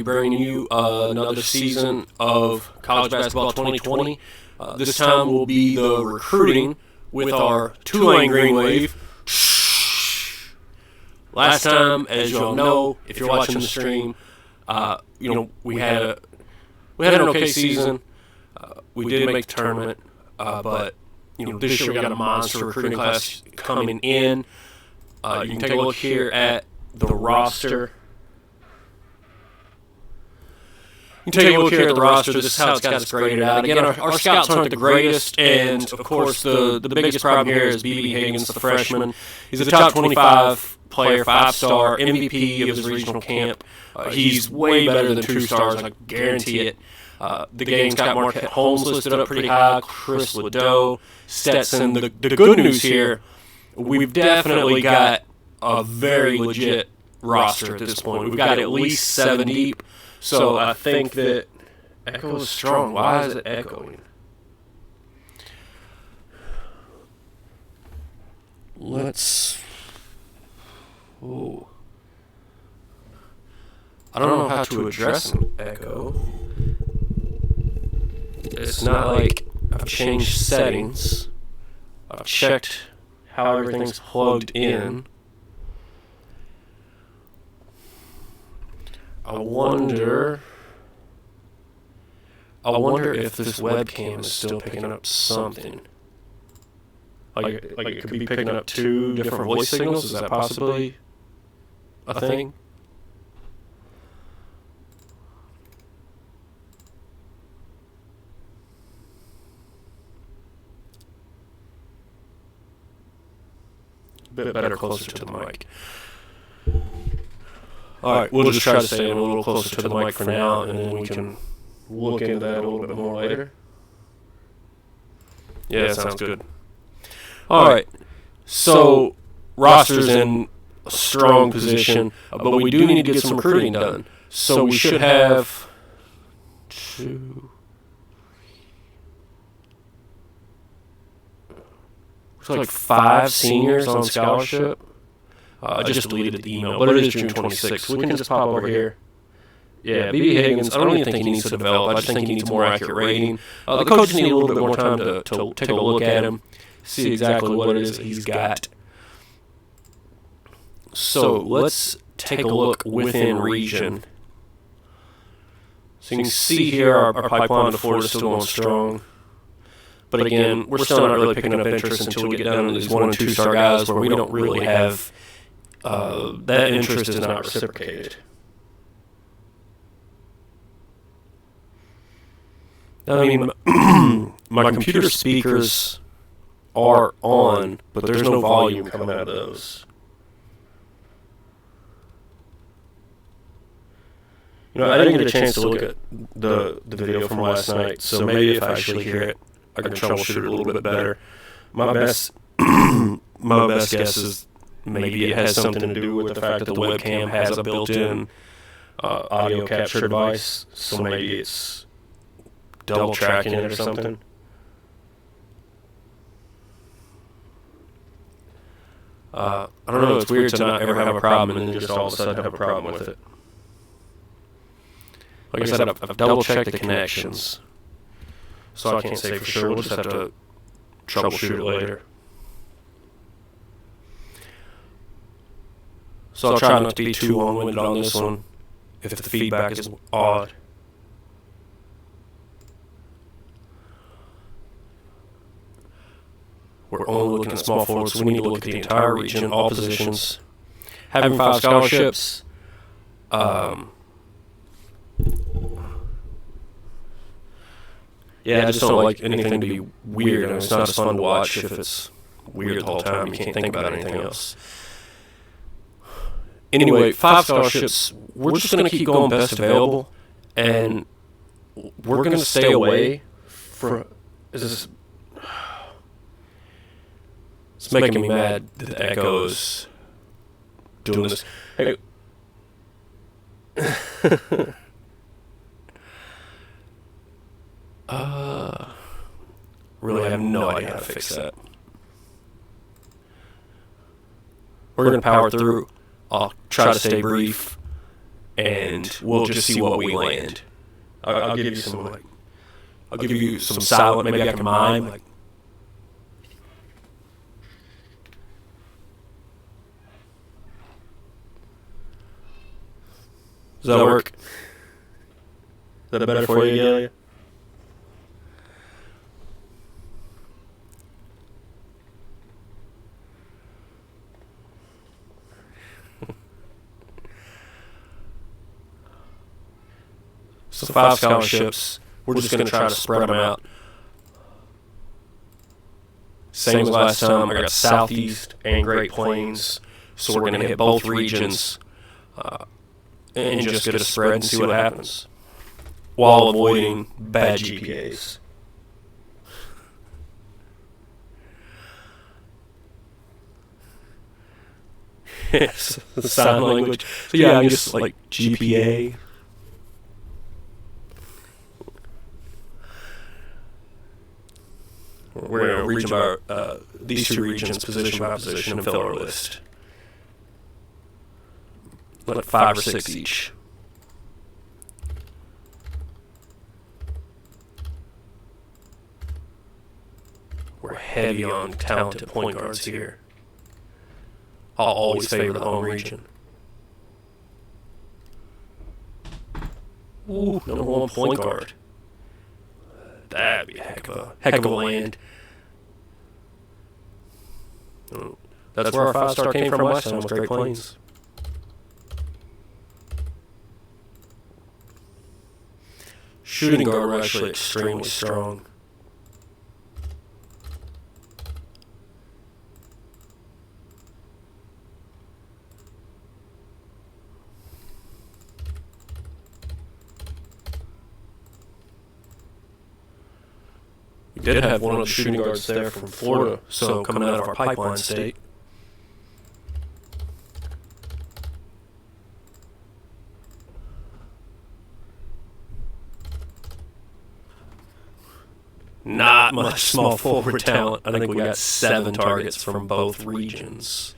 bringing you another season of College Basketball 2020. This time will be the recruiting with our Tulane Green Wave. Last time, as you all know, if you're watching the stream, we had an okay season. We did make the tournament, but this year we got a monster recruiting class coming in. You can take a look here at the roster. You can take a look here at the roster. This is how it's got us graded out. Again, our scouts aren't the greatest, and of course the biggest problem here is B.B. Higgins, the freshman. He's a top 25 player, 5-star, MVP of his regional camp. He's way better than 2 stars, I guarantee it. The game's got Marquette Holmes listed up pretty high, Chris Ledoux, Stetson. The good news here, we've definitely got a very legit roster at this point. We've got at least 7 deep. So I think that Echo is strong. Why is it echoing? Ooh. I don't know how to address an echo. It's not like I've changed settings. I've checked how everything's plugged in. I wonder if this webcam is still picking up something. Like it could be picking up 2 different voice signals. Is that possibly a thing? A bit better closer to the mic. Alright, we'll just try to stay a little closer to the mic for now, and then we can look into that a little bit more later. Yeah, that sounds good. Alright, so roster's in a strong position, but we do need to get some recruiting done. So we should have 2... Looks like 5 seniors on scholarship. I just deleted the email, but it is June 26th, so we can just pop over here. Yeah, B.B. Higgins, I don't even think he needs to develop. I just think he needs a more accurate rating. The coaches need a little bit more time to take a look at him, see exactly what it is that he's got. So let's take a look within region. So you can see here our pipeline to Florida is still going strong. But again, we're still not really picking up interest until we get down to these 1- and 2-star guys where we don't really have... that interest is not reciprocated. I mean, my computer speakers are on, but there's no volume coming out of those. I didn't get a chance to look at the video from last night, so maybe if I actually hear it, I can troubleshoot it a little bit better. My best guess is maybe it has something to do with the fact that the webcam has a built-in audio capture device, so maybe it's double tracking it or something. I don't know, it's weird to not ever have a problem and then just all of a sudden have a problem with it. Like I said, I've double-checked the connections, so I can't say for sure. We'll just have to troubleshoot it later. So I'll try not to be too long-winded on this one if the feedback is odd. We're only looking at small forwards, so we need to look at the entire region, all positions. Having 5 scholarships, yeah, I just don't like anything to be weird. It's not as fun to watch if it's weird the whole time. You can't think about anything else. Anyway, 5 scholarships. We're just going to keep going best available, and we're going to stay away from... It's making me mad that the Echo's doing this. Hey. Really, I have no idea how to fix that. We're going to power through. I'll try to stay brief, and we'll just see what we land. I'll give you some I'll give you some silent. Maybe I can mime. Does that work? Is that better for you, Galia? So 5 scholarships. We're just going to try to spread them out. Same as last time. I got Southeast and Great Plains. So we're going to hit both regions and just get a spread and see what happens, while avoiding bad GPAs. Yes, the sign language. So yeah, I'm just like GPA. We're going to region by these 2 regions, position by position, and fill our list. Like 5 or 6 each. We're heavy on talented point guards here. I'll always favor the home region. Ooh, number 1 point guard. That'd be a heck of a land. That's where our 5-star came from last time, was Great Plains. Shooting guard were actually extremely strong. We did have one of the shooting guards there from Florida, so coming out of our pipeline state. Not much small forward talent. I think we got 7 targets from both regions.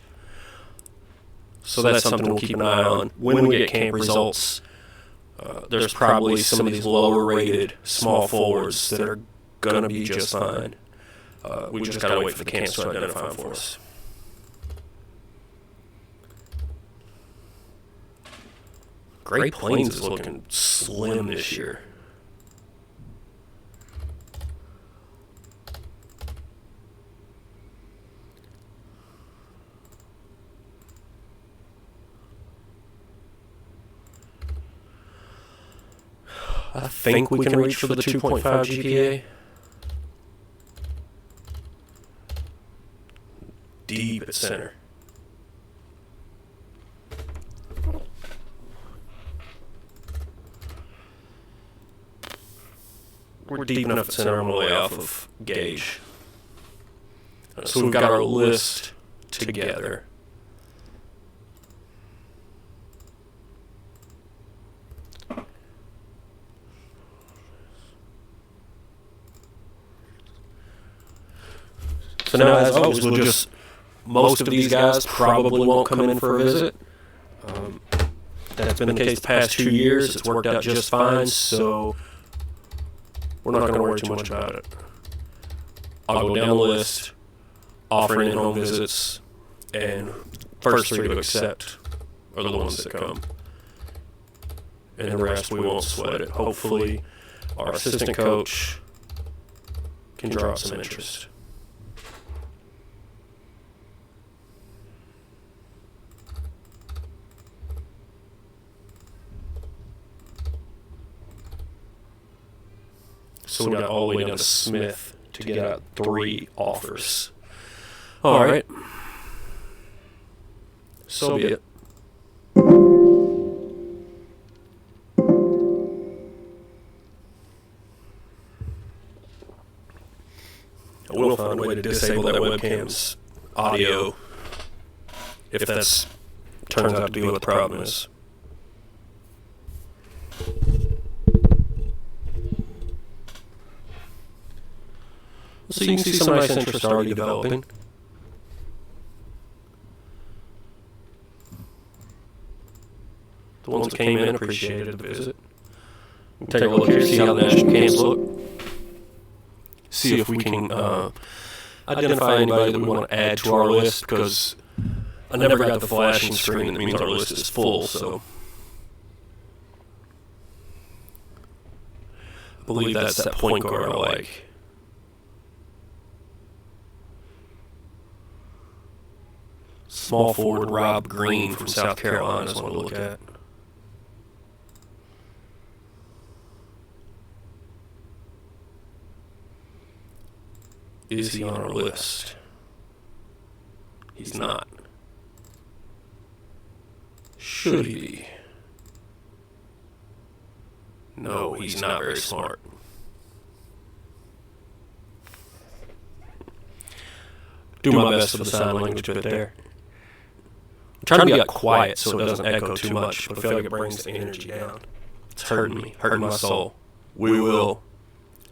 So that's something we'll keep an eye on. When we get camp results, there's probably some of these lower rated small forwards that are going to be just fine. We just got to wait for the camps to identify them for us. Great Plains is looking slim this year. I think we can reach for the 2.5 GPA. Deep at center. We're deep enough at center. I'm going to lay off of gauge. So we've got our list together. So now, as always, we'll just, most of these guys probably won't come in for a visit. That's been the case the past 2 years. It's worked out just fine, so we're not going to worry too much about it. I'll go down the list, offering in-home visits, and first 3 to accept are the ones that come. And the rest, we won't sweat it. Hopefully, our assistant coach can draw up some interest. So we got all the way down to Smith to get out 3 offers. All right. So be it. I will find a way to disable that webcam's audio if that turns out to be what the problem is. So you can see some nice interest already developing. The ones that came in appreciated the visit. We'll take a look here, see how the national cams look. See if we can identify anybody that we want to add to our list, because I never got the flashing screen that means our list is full, so I believe that's that point guard I like. Small forward Rob Green from South Carolina is one to look at. Is he on our list? He's not. Should he be? No, he's not very smart. Do my best for the sign language bit there. I'm trying to be quiet so it doesn't echo too much, but I feel like it brings the energy down. It's hurting me, hurting my soul. We will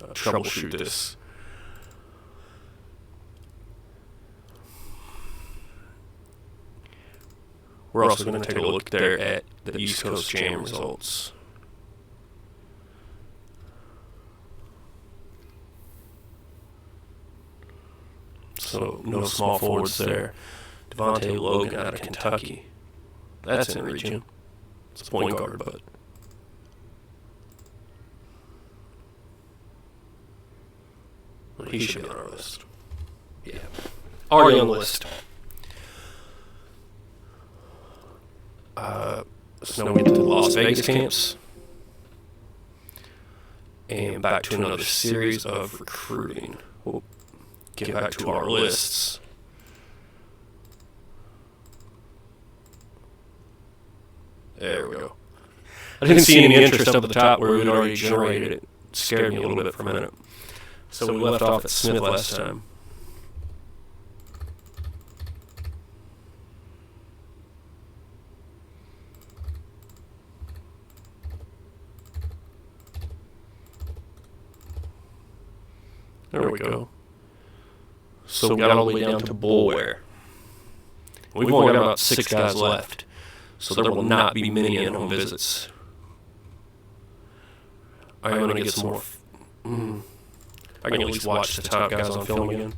troubleshoot this. We're also going to take a look there at the East Coast Jam results. So, no small forwards there. Devontae Logan out of Kentucky. That's in region. It's a point guard, but he should be on our list. Yeah. Already on the list. So now we get to the Las Vegas camps. And back to another series of recruiting. We'll get back to our lists. There we go. I didn't see any interest up at the top where we'd already generated it. It scared me a little bit for a minute. So we left off at Smith last time. There we go. So we got all the way down to Bullware. We've only got about 6 guys left. So there will not be many in-home visits. I'm going to get some more. I can at least watch the top guys on film again.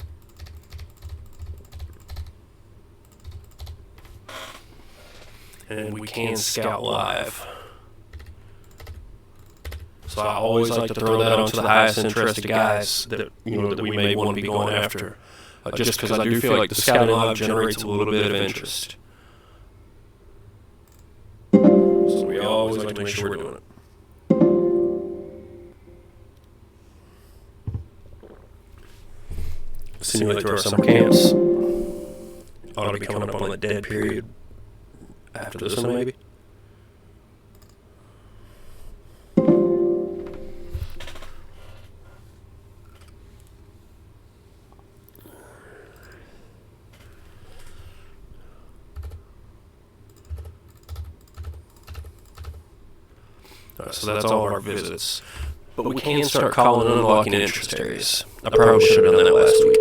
And we can scout live. So I always like to throw that onto the highest interested guys that that we may want to be going after. Just because I do feel like the scouting live generates a little bit of interest. So we always like to make sure we're doing it. Simulate through our summer camps. Ought to be coming up on the dead period after this one, maybe. So that's all of our visits. But we can start calling and unlocking interest areas. I probably should have done that last week.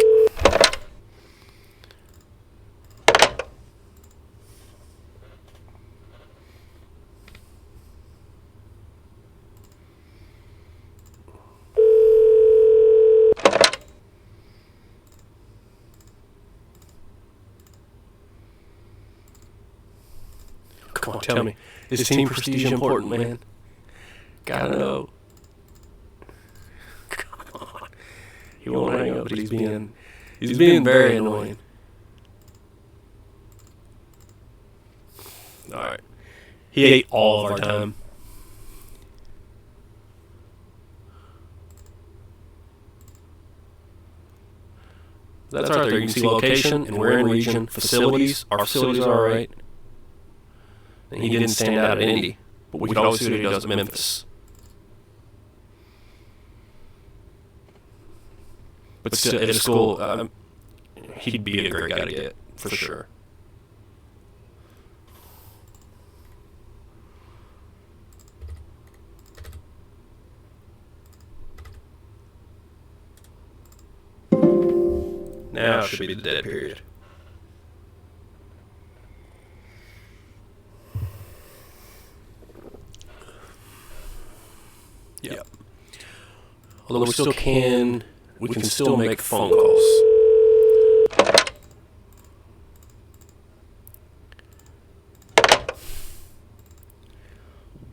Come on, tell me. Is team prestige important, man? Gotta know. Come on. He won't hang up, but he's being very annoying. Alright. He ate all of our time. That's right there. You can see location, and we're in region. Facilities. Our facilities are alright. And he didn't stand out at Indy. But we could always see what he does at Memphis. But still, at a school, he'd be a great guy to get, for sure. Now should be the dead period. Yep. Although we can still make phone calls.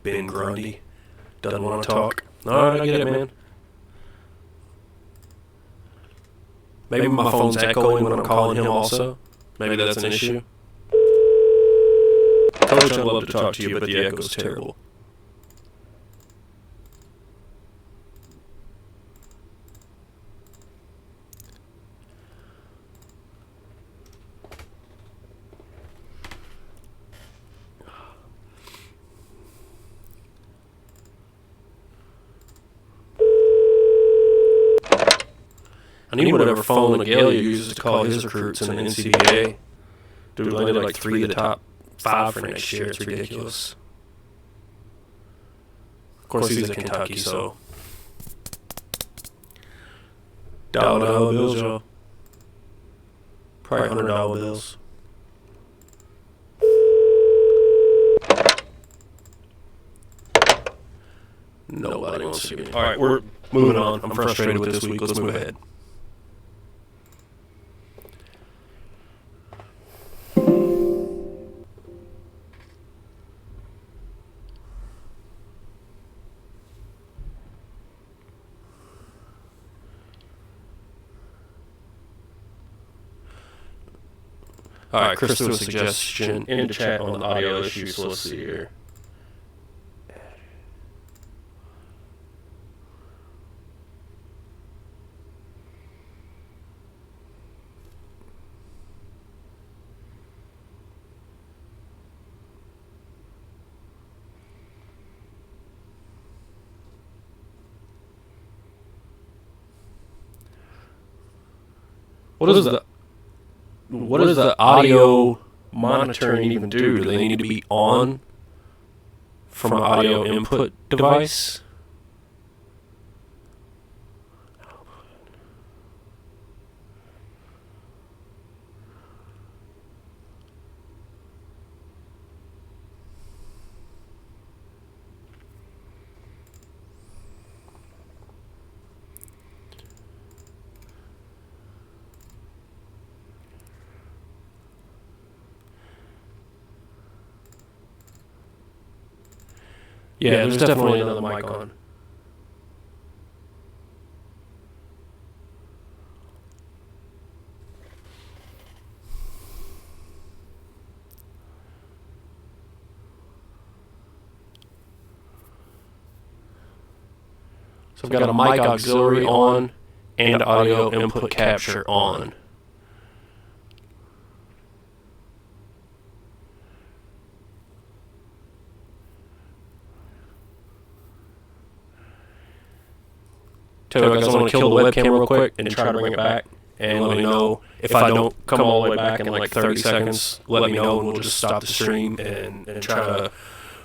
Ben Grundy doesn't want to talk. Alright, I get it, man. Maybe my phone's echoing when I'm calling him also. Maybe that's an issue. Coach, I'd love to talk to you, but the echo's terrible. I need whatever phone Agelia uses to call his recruits in the NCDA. Dude, landed like 3 of the top 5 for next year. It's ridiculous. Of course, he's at Kentucky, so. $1 bills, y'all. Probably $100 bills. Nobody wants to be. Alright, we're moving on. I'm frustrated with this week. Let's move ahead. Alright, Chris threw a suggestion in the chat on the audio issue, so let's see here. What does the audio monitoring even do? Do they need to be on from an audio input device? Yeah, there's definitely another mic on. So I've got a mic auxiliary on and audio input capture on. Tell you what, guys, I'm going to kill the webcam real quick and try to bring it back. And let me know if I don't come all the way back in like 30 seconds. Let me know and we'll just stop the stream and try to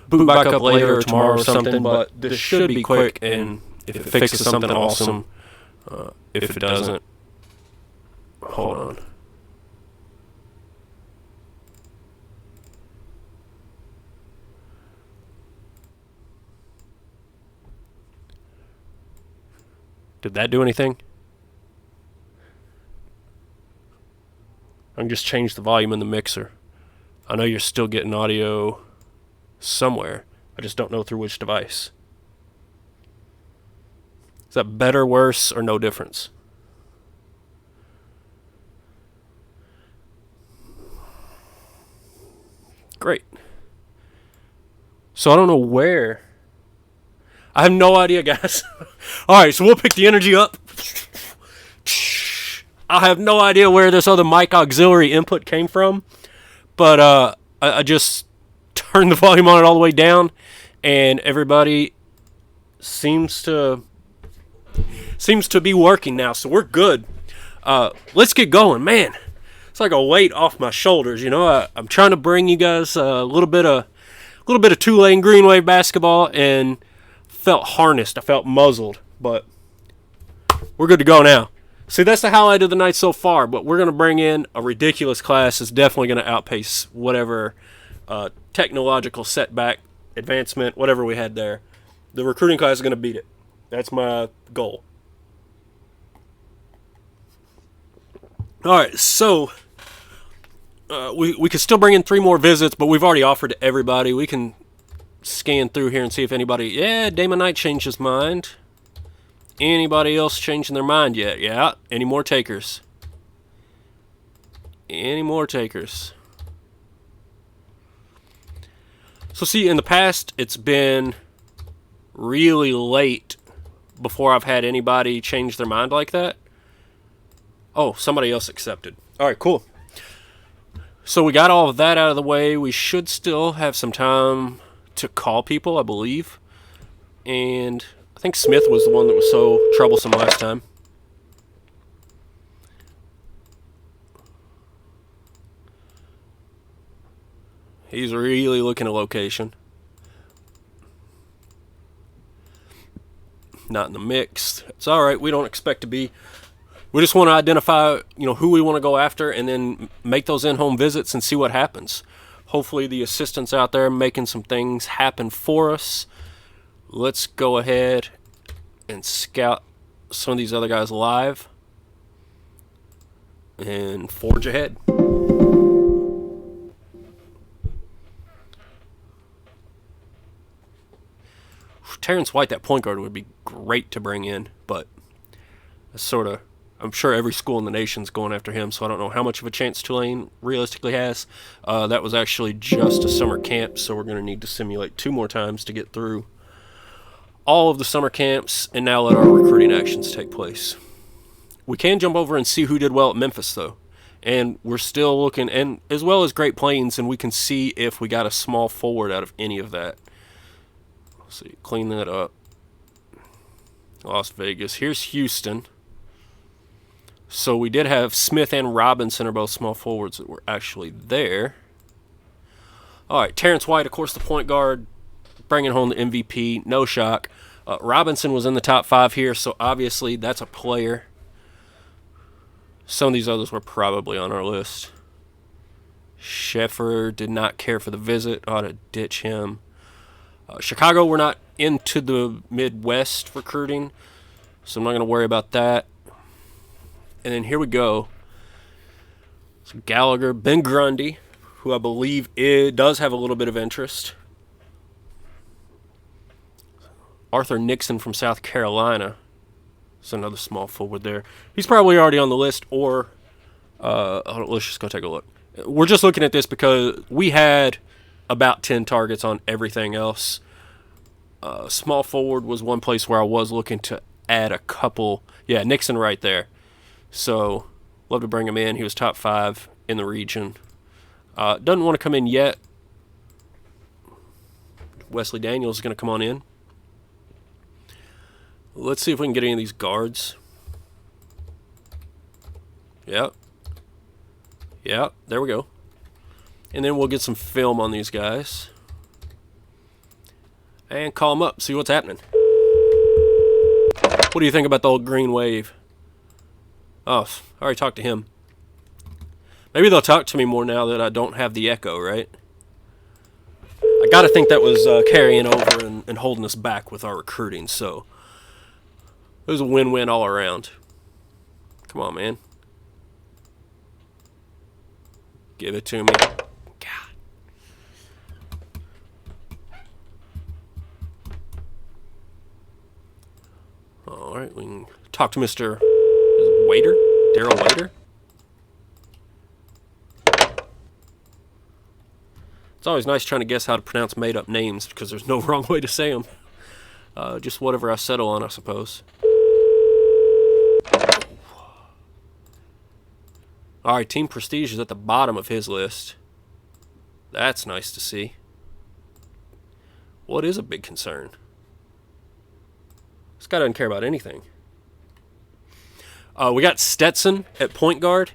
boot back up later or tomorrow or something. But this should be quick, and if it fixes something, awesome. If it doesn't, hold on. Did that do anything? I can just change the volume in the mixer. I know you're still getting audio somewhere. I just don't know through which device. Is that better, worse, or no difference? Great. So I don't know where. I have no idea, guys. Alright, so we'll pick the energy up. I have no idea where this other mic auxiliary input came from. But I just turned the volume on it all the way down. And everybody seems to be working now. So we're good. Let's get going. Man, it's like a weight off my shoulders. You know, I'm trying to bring you guys a little bit of Tulane Green Wave basketball, and felt harnessed. I felt muzzled, but we're good to go now. See, that's the highlight of the night so far, but we're going to bring in a ridiculous class that's definitely going to outpace whatever technological setback, advancement, whatever we had there. The recruiting class is going to beat it. That's my goal. All right, so we could still bring in 3 more visits, but we've already offered to everybody. We can scan through here and see if anybody... Yeah, Damon Knight changed his mind. Anybody else changing their mind yet? Yeah, any more takers? Any more takers? So see, in the past, it's been really late before I've had anybody change their mind like that. Oh, somebody else accepted. All right, cool. So we got all of that out of the way. We should still have some time to call people, I believe. And I think Smith was the one that was so troublesome last time. He's really looking at location. Not in the mix. It's all right. We don't expect to be. We just want to identify, who we want to go after, and then make those in-home visits and see what happens. Hopefully, the assistants out there making some things happen for us. Let's go ahead and scout some of these other guys live and forge ahead. Terrence White, that point guard, would be great to bring in, but I'm sure every school in the nation's going after him, so I don't know how much of a chance Tulane realistically has. That was actually just a summer camp, so we're going to need to simulate 2 more times to get through all of the summer camps and now let our recruiting actions take place. We can jump over and see who did well at Memphis, though. And we're still looking, and as well as Great Plains, and we can see if we got a small forward out of any of that. See, clean that up. Las Vegas. Here's Houston. So we did have Smith and Robinson are both small forwards that were actually there. All right, Terrence White, of course, the point guard, bringing home the MVP. No shock. Robinson was in the top 5 here, so obviously that's a player. Some of these others were probably on our list. Sheffer did not care for the visit. Ought to ditch him. Chicago, we're not into the Midwest recruiting, so I'm not going to worry about that. And then here we go. So Gallagher, Ben Grundy, who I believe does have a little bit of interest. Arthur Nixon from South Carolina. It's another small forward there. He's probably already on the list, or let's just go take a look. We're just looking at this because we had about 10 targets on everything else. Small forward was one place where I was looking to add a couple. Yeah, Nixon right there. So, love to bring him in. He was top 5 in the region. Doesn't want to come in yet. Wesley Daniels is going to come on in. Let's see if we can get any of these guards. Yep. Yep, there we go. And then we'll get some film on these guys. And call them up, see what's happening. What do you think about the old green wave? Oh, I already talked to him. Maybe they'll talk to me more now that I don't have the echo, right? I gotta think that was carrying over and holding us back with our recruiting, so it was a win-win all around. Come on, man. Give it to me. God. All right, we can talk to Mr. Waiter, Daryl Waiter. It's always nice trying to guess how to pronounce made-up names because there's no wrong way to say them. Just whatever I settle on, I suppose. All right, Team Prestige is at the bottom of his list. That's nice to see. What is a big concern? This guy doesn't care about anything. We got Stetson at point guard.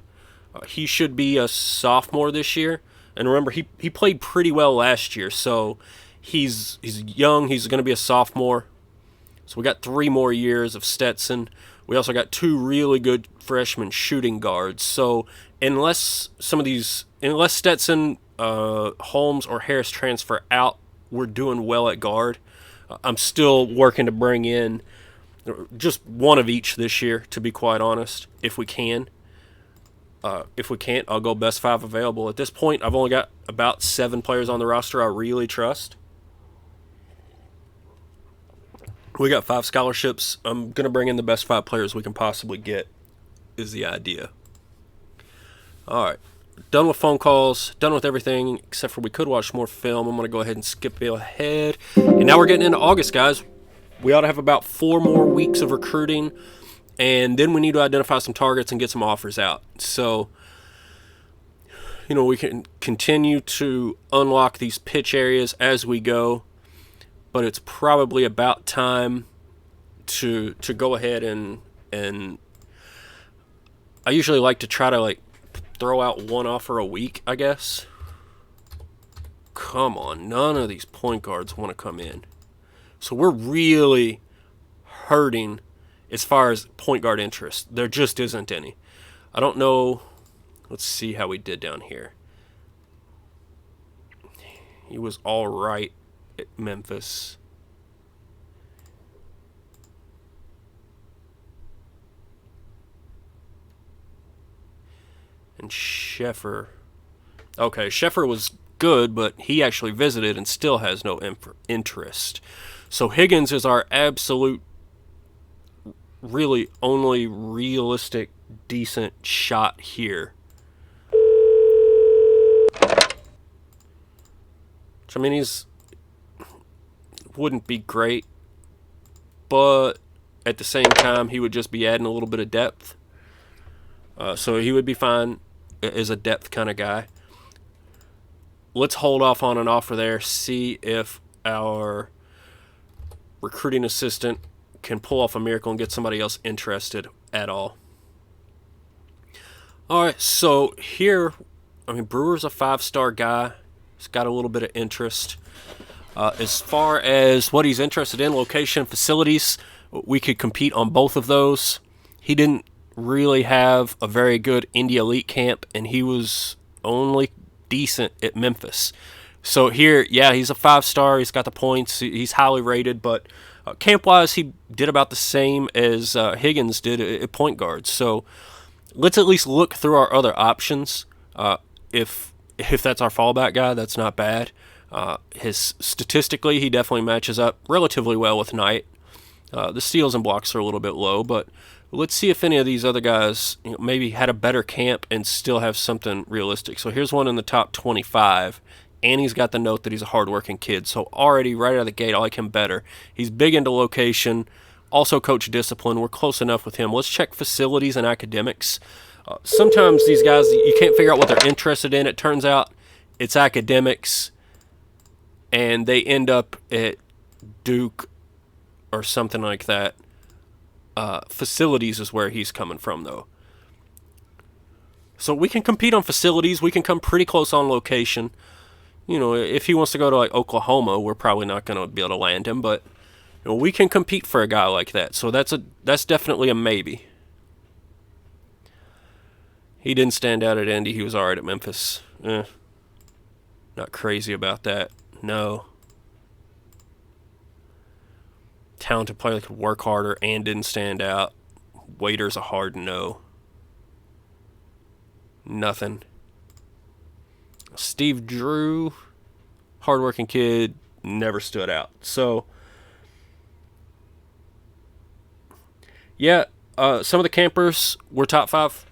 He should be a sophomore this year. And remember, he played pretty well last year, so he's young. He's going to be a sophomore. So we got 3 more years of Stetson. We also got 2 really good freshman shooting guards. So unless Stetson, Holmes, or Harris transfer out, we're doing well at guard. I'm still working to bring in just one of each this year, to be quite honest, if we can. If we can't, I'll go best 5 available. At this point, I've only got about 7 players on the roster I really trust. We got 5 scholarships. I'm going to bring in the best 5 players we can possibly get, is the idea. All right. Done with phone calls. Done with everything, except for we could watch more film. I'm going to go ahead and skip ahead. And now we're getting into August, guys. We ought to have about 4 more weeks of recruiting. And then we need to identify some targets and get some offers out. So, we can continue to unlock these pitch areas as we go. But it's probably about time to go ahead and I usually like to try to throw out 1 offer a week, I guess. Come on, none of these point guards want to come in. So we're really hurting as far as point guard interest. There just isn't any. I don't know. Let's see how we did down here. He was all right at Memphis. And Sheffer. Okay, Sheffer was good, but he actually visited and still has no interest. So Higgins is our absolute, really only realistic, decent shot here. Which, I mean, wouldn't be great, but at the same time, he would just be adding a little bit of depth. So he would be fine as a depth kind of guy. Let's hold off on an offer there, see if our recruiting assistant can pull off a miracle and get somebody else interested at all. All right, so here, Brewer's a 5-star guy. He's got a little bit of interest. As far as what he's interested in, location, facilities, we could compete on both of those. He didn't really have a very good Indy Elite camp, and he was only decent at Memphis. So here, yeah, he's a 5-star. He's got the points. He's highly rated, but camp-wise, he did about the same as Higgins did at point guard. So let's at least look through our other options. If that's our fallback guy, that's not bad. Statistically, he definitely matches up relatively well with Knight. The steals and blocks are a little bit low, but let's see if any of these other guys maybe had a better camp and still have something realistic. So here's one in the top 25, and he's got the note that he's a hardworking kid. So already, right out of the gate, I like him better. He's big into location, also coach discipline. We're close enough with him. Let's check facilities and academics. Sometimes these guys, you can't figure out what they're interested in. It turns out it's academics, and they end up at Duke or something like that. Facilities is where he's coming from, though. So we can compete on facilities. We can come pretty close on location. If he wants to go to Oklahoma, we're probably not going to be able to land him, but we can compete for a guy like that. So that's definitely a maybe. He didn't stand out at Indy. He was all right at Memphis. Not crazy about that. No. Talented player that could work harder and didn't stand out. Waiter's a hard no. Nothing. Steve Drew, hardworking kid, never stood out. So, yeah, some of the campers were top 5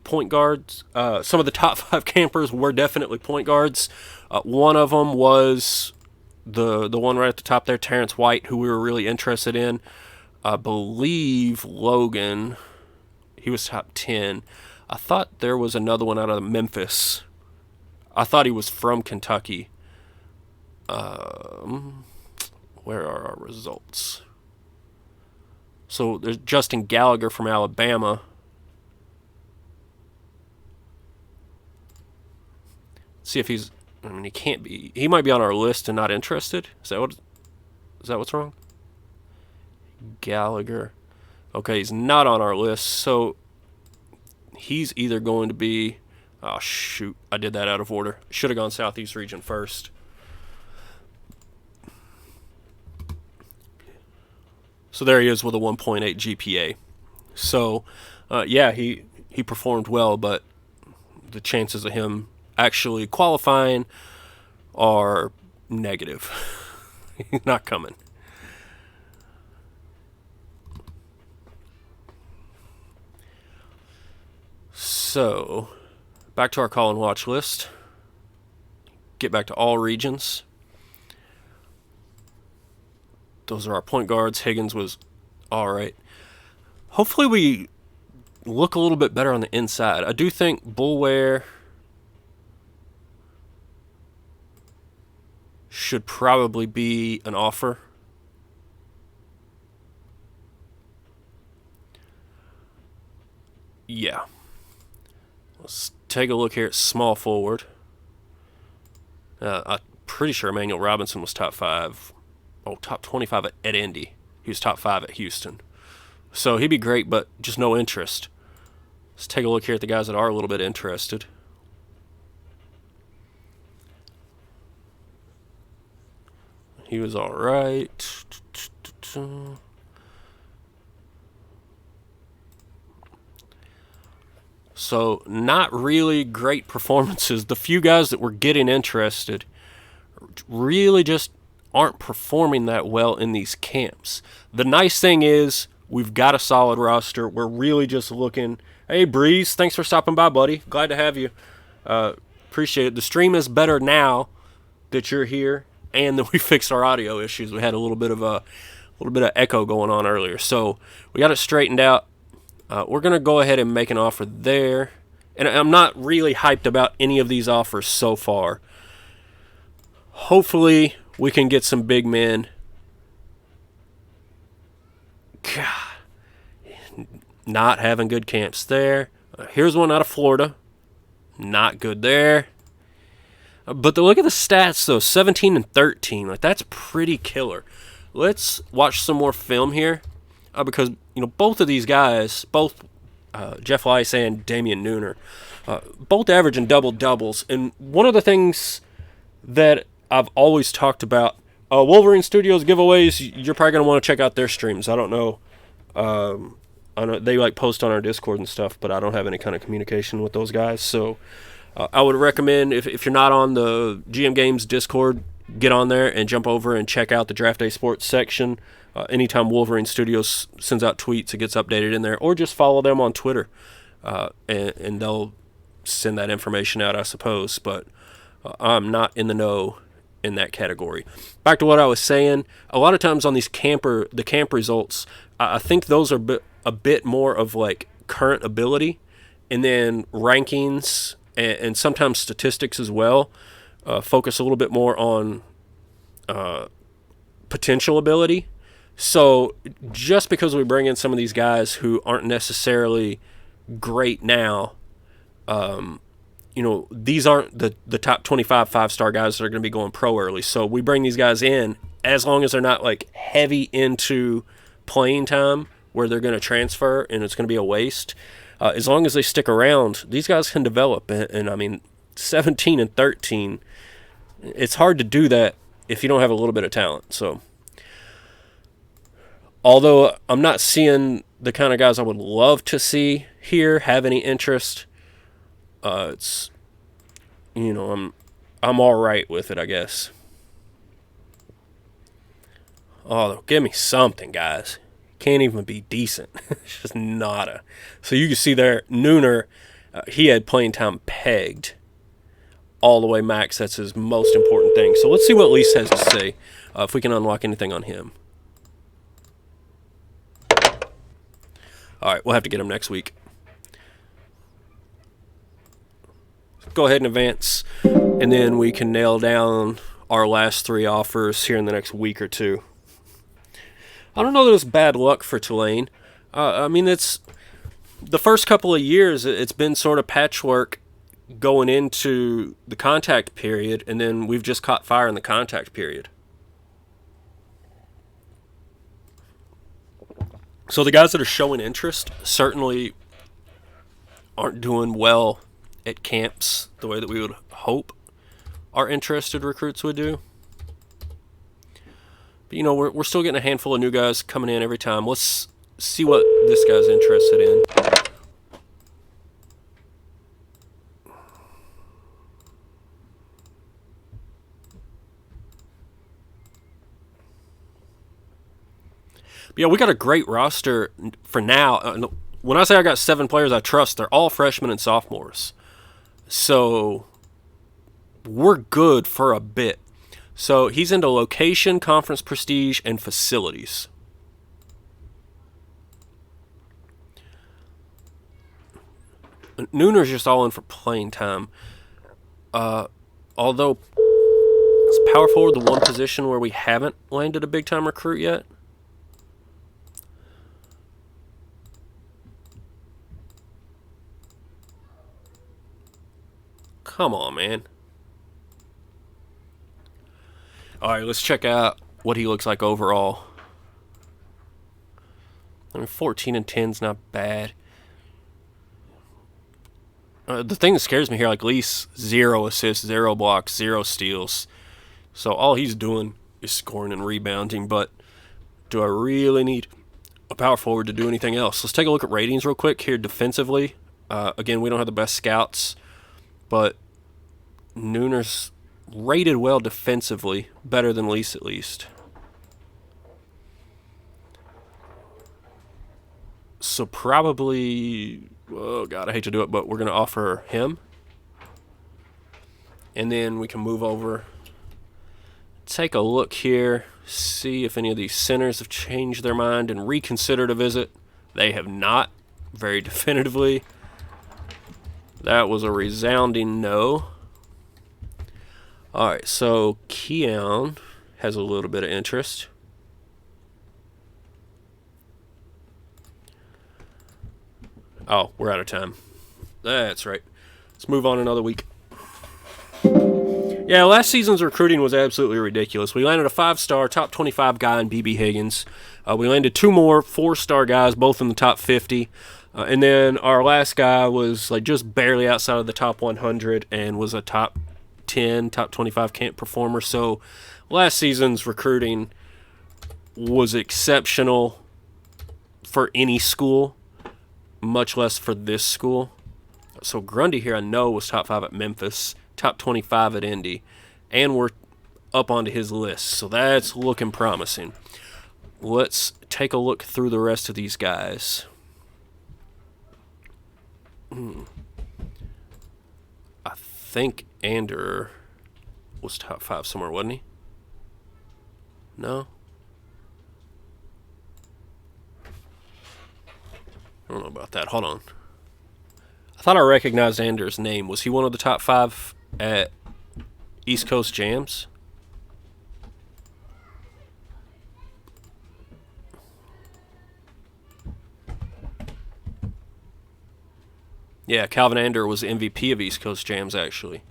point guards. Some of the top 5 campers were definitely point guards. One of them was the one right at the top there, Terrence White, who we were really interested in. I believe Logan, he was top 10. I thought there was another one out of Memphis. I thought he was from Kentucky. Where are our results? So there's Justin Gallagher from Alabama. See if he's... he can't be... He might be on our list and not interested. Is that what's wrong? Gallagher. Okay, he's not on our list, so he's either going to be... Oh, shoot. I did that out of order. Should have gone Southeast region first. So there he is with a 1.8 GPA. So, yeah, he performed well, but the chances of him actually qualifying are negative. He's not coming. So, back to our call and watch list. Get back to all regions. Those are our point guards. Higgins was all right. Hopefully we look a little bit better on the inside. I do think Bulware should probably be an offer. Yeah. Let's take a look here at small forward. I'm pretty sure Emmanuel Robinson was top 5. Oh, top 25 at Indy. He was top 5 at Houston. So he'd be great, but just no interest. Let's take a look here at the guys that are a little bit interested. He was all right. So not really great performances. The few guys that were getting interested really just aren't performing that well in these camps. The nice thing is we've got a solid roster. We're really just looking. Hey, Breeze, thanks for stopping by, buddy. Glad to have you. Appreciate it. The stream is better now that you're here and that we fixed our audio issues. We had a little bit of echo going on earlier, so we got it straightened out. We're gonna go ahead and make an offer there, and I'm not really hyped about any of these offers so far. Hopefully we can get some big men. God, not having good camps there. Here's one out of Florida. Not good there. But look at the stats, though. 17 and 13. Like, that's pretty killer. Let's watch some more film here. Because, both of these guys, both Jeff Lice and Damian Nooner, both averaging double-doubles. And one of the things that I've always talked about, Wolverine Studios giveaways, you're probably going to want to check out their streams. I don't know. I know they post on our Discord and stuff, but I don't have any kind of communication with those guys. So I would recommend, if you're not on the GM Games Discord, get on there and jump over and check out the Draft Day Sports section. Anytime Wolverine Studios sends out tweets, it gets updated in there. Or just follow them on Twitter, and they'll send that information out, I suppose. But I'm not in the know in that category. Back to what I was saying, a lot of times on these the camp results, I think those are a bit more of current ability, and then rankings and sometimes statistics as well. Focus a little bit more on potential ability. So just because we bring in some of these guys who aren't necessarily great now, these aren't the top 25 5-star guys that are going to be going pro early. So we bring these guys in as long as they're not heavy into playing time where they're going to transfer and it's going to be a waste. As long as they stick around, these guys can develop. And I mean, 17 and 13, it's hard to do that if you don't have a little bit of talent. So, although I'm not seeing the kind of guys I would love to see here have any interest, it's, I'm all right with it, I guess. Oh, give me something, guys. Can't even be decent. It's just nada. So you can see there, Nooner, he had playing time pegged all the way max. That's his most important thing. So let's see what Lise has to say, if we can unlock anything on him. All right, we'll have to get him next week. Go ahead and advance, and then we can nail down our last 3 offers here in the next week or 2. I don't know that it's bad luck for Tulane. I mean, it's the first couple of years, it's been sort of patchwork going into the contact period, and then we've just caught fire in the contact period. So the guys that are showing interest certainly aren't doing well at camps the way that we would hope our interested recruits would do. But, you know, we're still getting a handful of new guys coming in every time. Let's see what this guy's interested in. But yeah, we got a great roster for now. When I say I got 7 players I trust, they're all freshmen and sophomores. So we're good for a bit. So he's into location, conference prestige, and facilities. Nooner's just all in for playing time. Although it's power forward, the one position where we haven't landed a big-time recruit yet. Come on, man. All right, let's check out what he looks like overall. I mean, 14 and 10's not bad. The thing that scares me here, like Lease, 0 assists, 0 blocks, 0 steals. So all he's doing is scoring and rebounding. But do I really need a power forward to do anything else? Let's take a look at ratings real quick here defensively. Again, we don't have the best scouts, but Nooner's rated well defensively, better than Lease at least. So probably, oh God, I hate to do it, but we're going to offer him. And then we can move over, take a look here, see if any of these centers have changed their mind and reconsidered a visit. They have not, very definitively. That was a resounding no. Alright, so Keon has a little bit of interest. Oh, we're out of time. That's right. Let's move on another week. Yeah, last season's recruiting was absolutely ridiculous. We landed a 5-star, top 25 guy in BB Higgins. We landed 2 more 4-star guys, both in the top 50. And then our last guy was like just barely outside of the top 100 and was a top 10, top 25 camp performer. So last season's recruiting was exceptional for any school, much less for this school. So Grundy here I know was top 5 at Memphis, top 25 at Indy, and we're up onto his list. So that's looking promising. Let's take a look through the rest of these guys. I think Ander was top 5 somewhere, wasn't he? No? I don't know about that. Hold on. I thought I recognized Ander's name. Was he one of the top 5 at East Coast Jams? Yeah, Calvin Ander was the MVP of East Coast Jams, actually.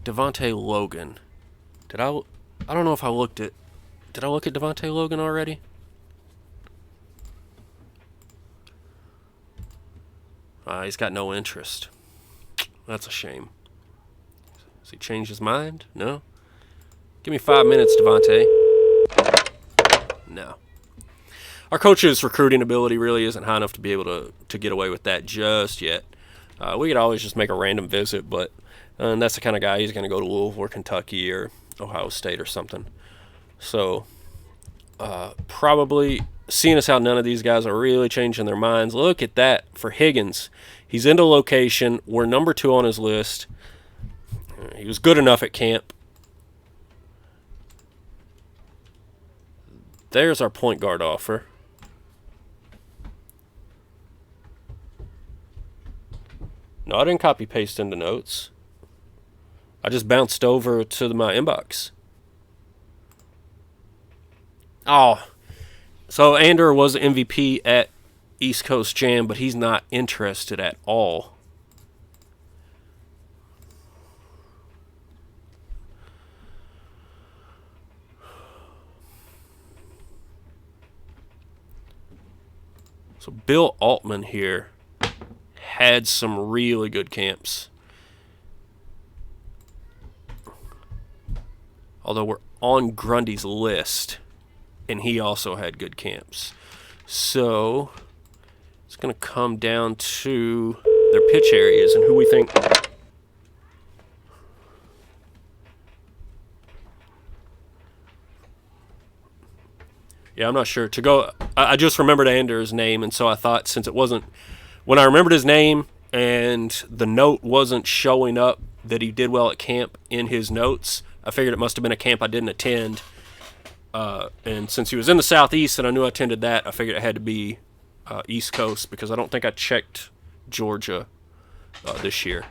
Devontae Logan. I don't know if I looked at... Did I look at Devontae Logan already? He's got no interest. That's a shame. Has he changed his mind? No? Give me 5 minutes, Devontae. No. Our coach's recruiting ability really isn't high enough to be able to get away with that just yet. We could always just make a random visit, but that's the kind of guy he's going to go to Louisville or Kentucky or Ohio State or something. So probably seeing as how none of these guys are really changing their minds. Look at that for Higgins. He's into location. We're number 2 on his list. He was good enough at camp. There's our point guard offer. No, I didn't copy paste into notes. I just bounced over to my inbox. Oh, so Ander was MVP at East Coast Jam, but he's not interested at all. So Bill Altman here had some really good camps. Although we're on Grundy's list, and he also had good camps. So it's going to come down to their pitch areas and who we think. Yeah, I'm not sure. To go, I just remembered Anders' name, and so I thought since it wasn't, when I remembered his name and the note wasn't showing up that he did well at camp in his notes, I figured it must have been a camp I didn't attend. And since he was in the Southeast and I knew I attended that, I figured it had to be East Coast, because I don't think I checked Georgia this year.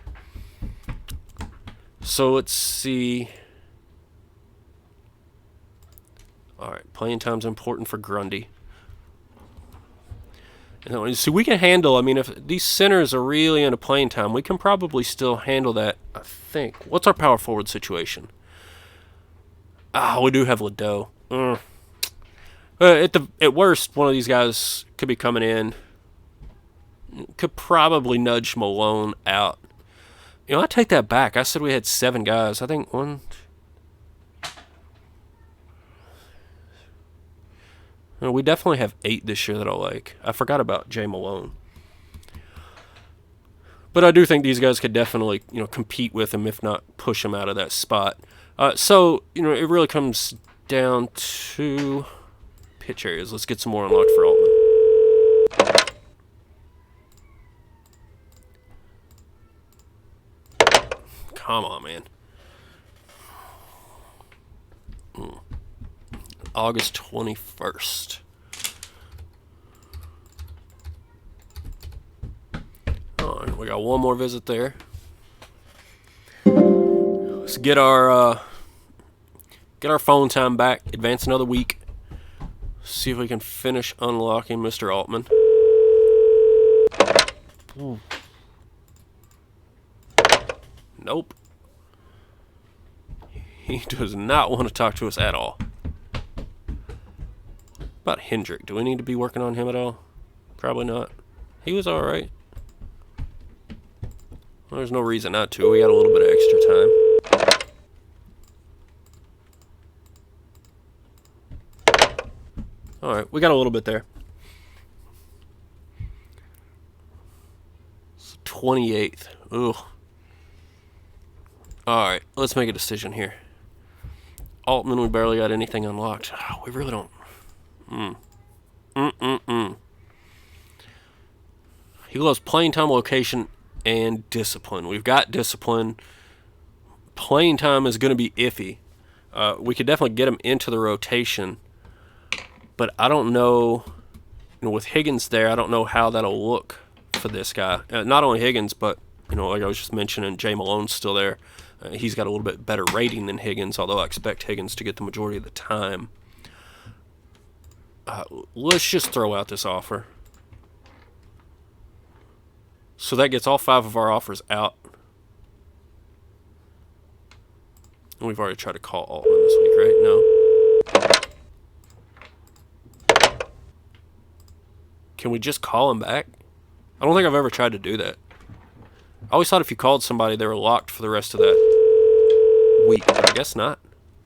So let's see. All right, playing time's important for Grundy. And see, we can handle, I mean, if these centers are really into playing time, we can probably still handle that, I think. What's our power forward situation? We do have Ledoux. At worst, one of these guys could be coming in. Could probably nudge Malone out. I take that back. I said we had 7 guys. I think we definitely have 8 this year that I like. I forgot about Jay Malone. But I do think these guys could definitely, compete with him, if not push him out of that spot. So, it really comes down to pitch areas. Let's get some more unlocked for Altman. Come on, man. August 21st. All right, we got one more visit there. Let's get our phone time back. Advance another week. See if we can finish unlocking Mr. Altman. Ooh. Nope. He does not want to talk to us at all. About Hendrick. Do we need to be working on him at all? Probably not. He was alright. Well, there's no reason not to. We got a little bit of extra time. Alright, we got a little bit there. It's 28th. Ugh. Alright, let's make a decision here. Altman, we barely got anything unlocked. We really don't. He loves playing time, location, and discipline. We've got discipline. Playing time is going to be iffy. We could definitely get him into the rotation, but I don't know. With Higgins there, I don't know how that'll look for this guy. Not only Higgins, but like I was just mentioning, Jay Malone's still there. He's got a little bit better rating than Higgins, although I expect Higgins to get the majority of the time. Let's just throw out this offer. So that gets all 5 of our offers out. And we've already tried to call Altman this week, right? No. Can we just call him back? I don't think I've ever tried to do that. I always thought if you called somebody, they were locked for the rest of that week, but I guess not.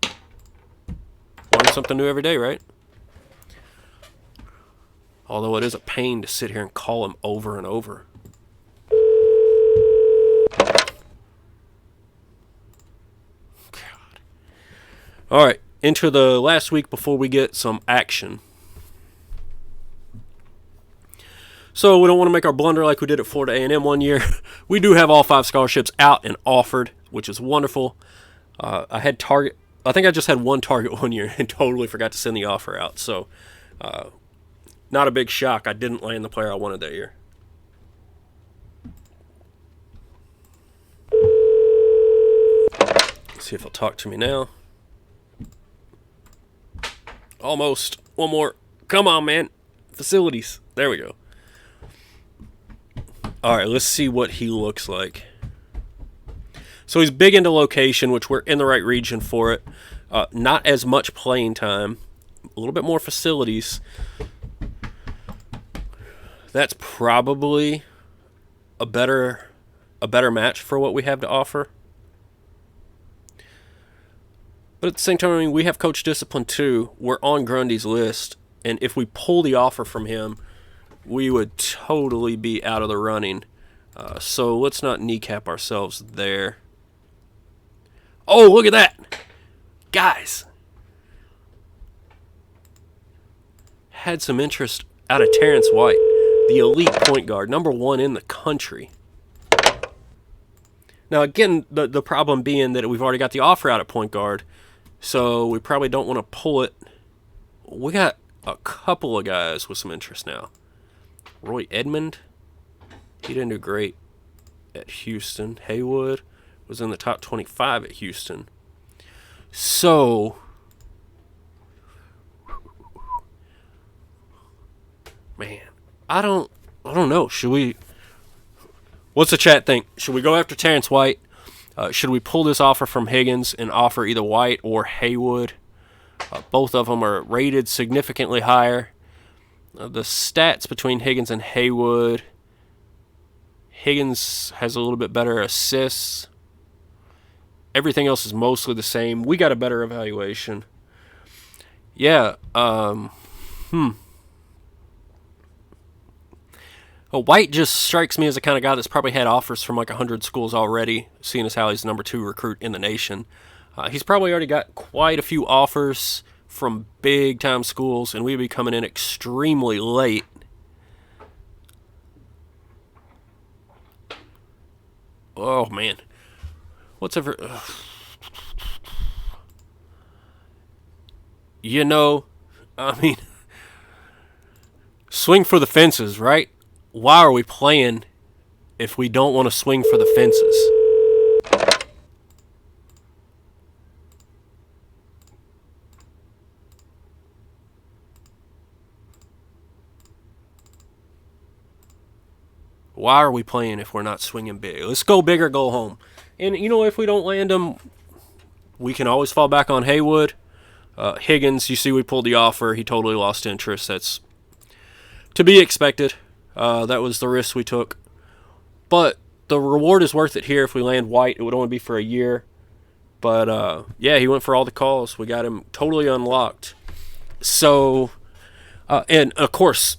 Learn something new every day, right? Although it is a pain to sit here and call him over and over. God. All right, into the last week before we get some action. So we don't want to make our blunder like we did at Florida A&M one year. We do have all 5 scholarships out and offered, which is wonderful. I think I just had 1 target one year and totally forgot to send the offer out. So not a big shock. I didn't land the player I wanted that year. Let's see if he'll talk to me now. Almost. One more. Come on, man. Facilities. There we go. All right, let's see what he looks like. So he's big into location, which we're in the right region for it. Not as much playing time. A little bit more facilities. That's probably a better match for what we have to offer. But at the same time, I mean, we have coach discipline too. We're on Grundy's list, and if we pull the offer from him, we would totally be out of the running. So let's not kneecap ourselves there. Oh, look at that! Guys! Had some interest out of Terrence White, the elite point guard, #1 in the country. Now again, the problem being that we've already got the offer out at point guard, so we probably don't want to pull it. We got a couple of guys with some interest now. Roy Edmond, he didn't do great at Houston. Haywood was in the top 25 at Houston. So, man, I don't know. Should we? What's the chat think? Should we go after Terrence White? Should we pull this offer from Higgins and offer either White or Haywood? Both of them are rated significantly higher. The stats between Higgins and Haywood. Higgins has a little bit better assists. Everything else is mostly the same. We got a better evaluation. Yeah. White just strikes me as the kind of guy that's probably had offers from like 100 schools already, seeing as how he's the #2 recruit in the nation. He's probably already got quite a few offers from big-time schools, and we'd be coming in extremely late. Oh, man. What's ever... You know, I mean... Swing for the fences, right? Why are we playing if we don't want to swing for the fences? Why are we playing if we're not swinging big? Let's go big or go home. And, you know, if we don't land them, we can always fall back on Haywood. Higgins, you see we pulled the offer. He totally lost interest. That's to be expected. That was the risk we took. But the reward is worth it here. If we land White, it would only be for a year. But, yeah, he went for all the calls. We got him totally unlocked. So, and, of course...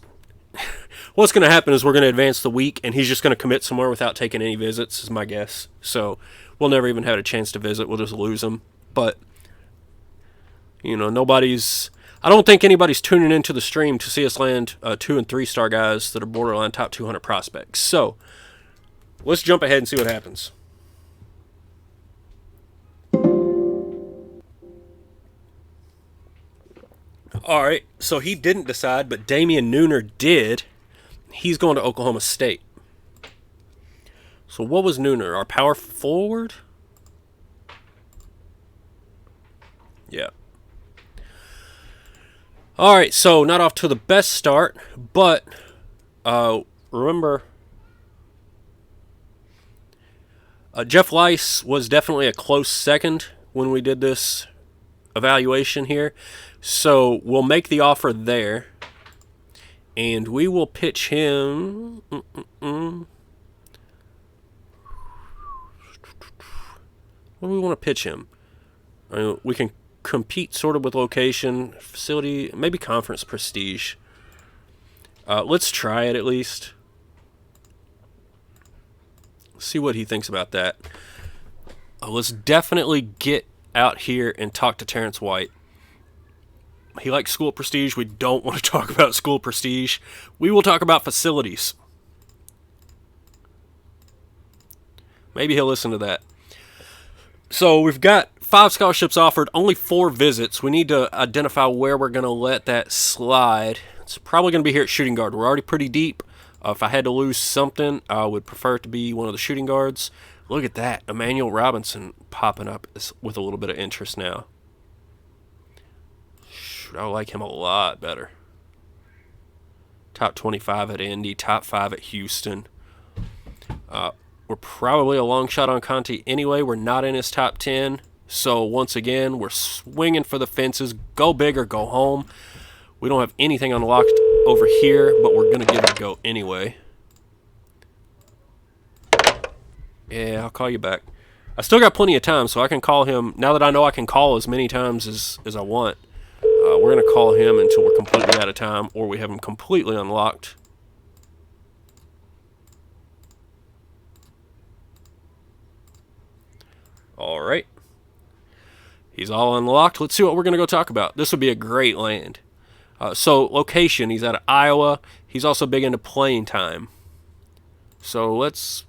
What's going to happen is we're going to advance the week, and he's just going to commit somewhere without taking any visits, is my guess. So we'll never even have a chance to visit. We'll just lose him. But, you know, I don't think anybody's tuning into the stream to see us land 2- and 3-star guys that are borderline top 200 prospects. So let's jump ahead and see what happens. All right, so he didn't decide, but Damian Nooner did. He's going to Oklahoma State. So what was Nooner? Our power forward? Yeah. All right, so not off to the best start, but remember, Jeff Weiss was definitely a close second when we did this evaluation here. So we'll make the offer there. And we will pitch him... What do we want to pitch him? I mean, we can compete sort of with location, facility, maybe conference prestige. Let's try it at least. See what he thinks about that. Let's definitely get out here and talk to Terrence White. He likes school prestige. We don't want to talk about school prestige. We will talk about facilities. Maybe he'll listen to that. So we've got 5 scholarships offered, only 4 visits. We need to identify where we're going to let that slide. It's probably going to be here at shooting guard. We're already pretty deep. If I had to lose something, I would prefer it to be one of the shooting guards. Look at that. Emmanuel Robinson popping up with a little bit of interest now. I like him a lot better. Top 25 at Indy, top 5 at Houston. We're probably a long shot on Conti anyway. We're not in his top 10. So once again, we're swinging for the fences. Go big or go home. We don't have anything unlocked over here, but we're going to give it a go anyway. Yeah, I'll call you back. I still got plenty of time, so I can call him. Now that I know I can call as many times as I want, we're going to call him until we're completely out of time, or we have him completely unlocked. Alright. He's all unlocked. Let's see what we're going to go talk about. This would be a great land. So, location. He's out of Iowa. He's also big into playing time. So, let's...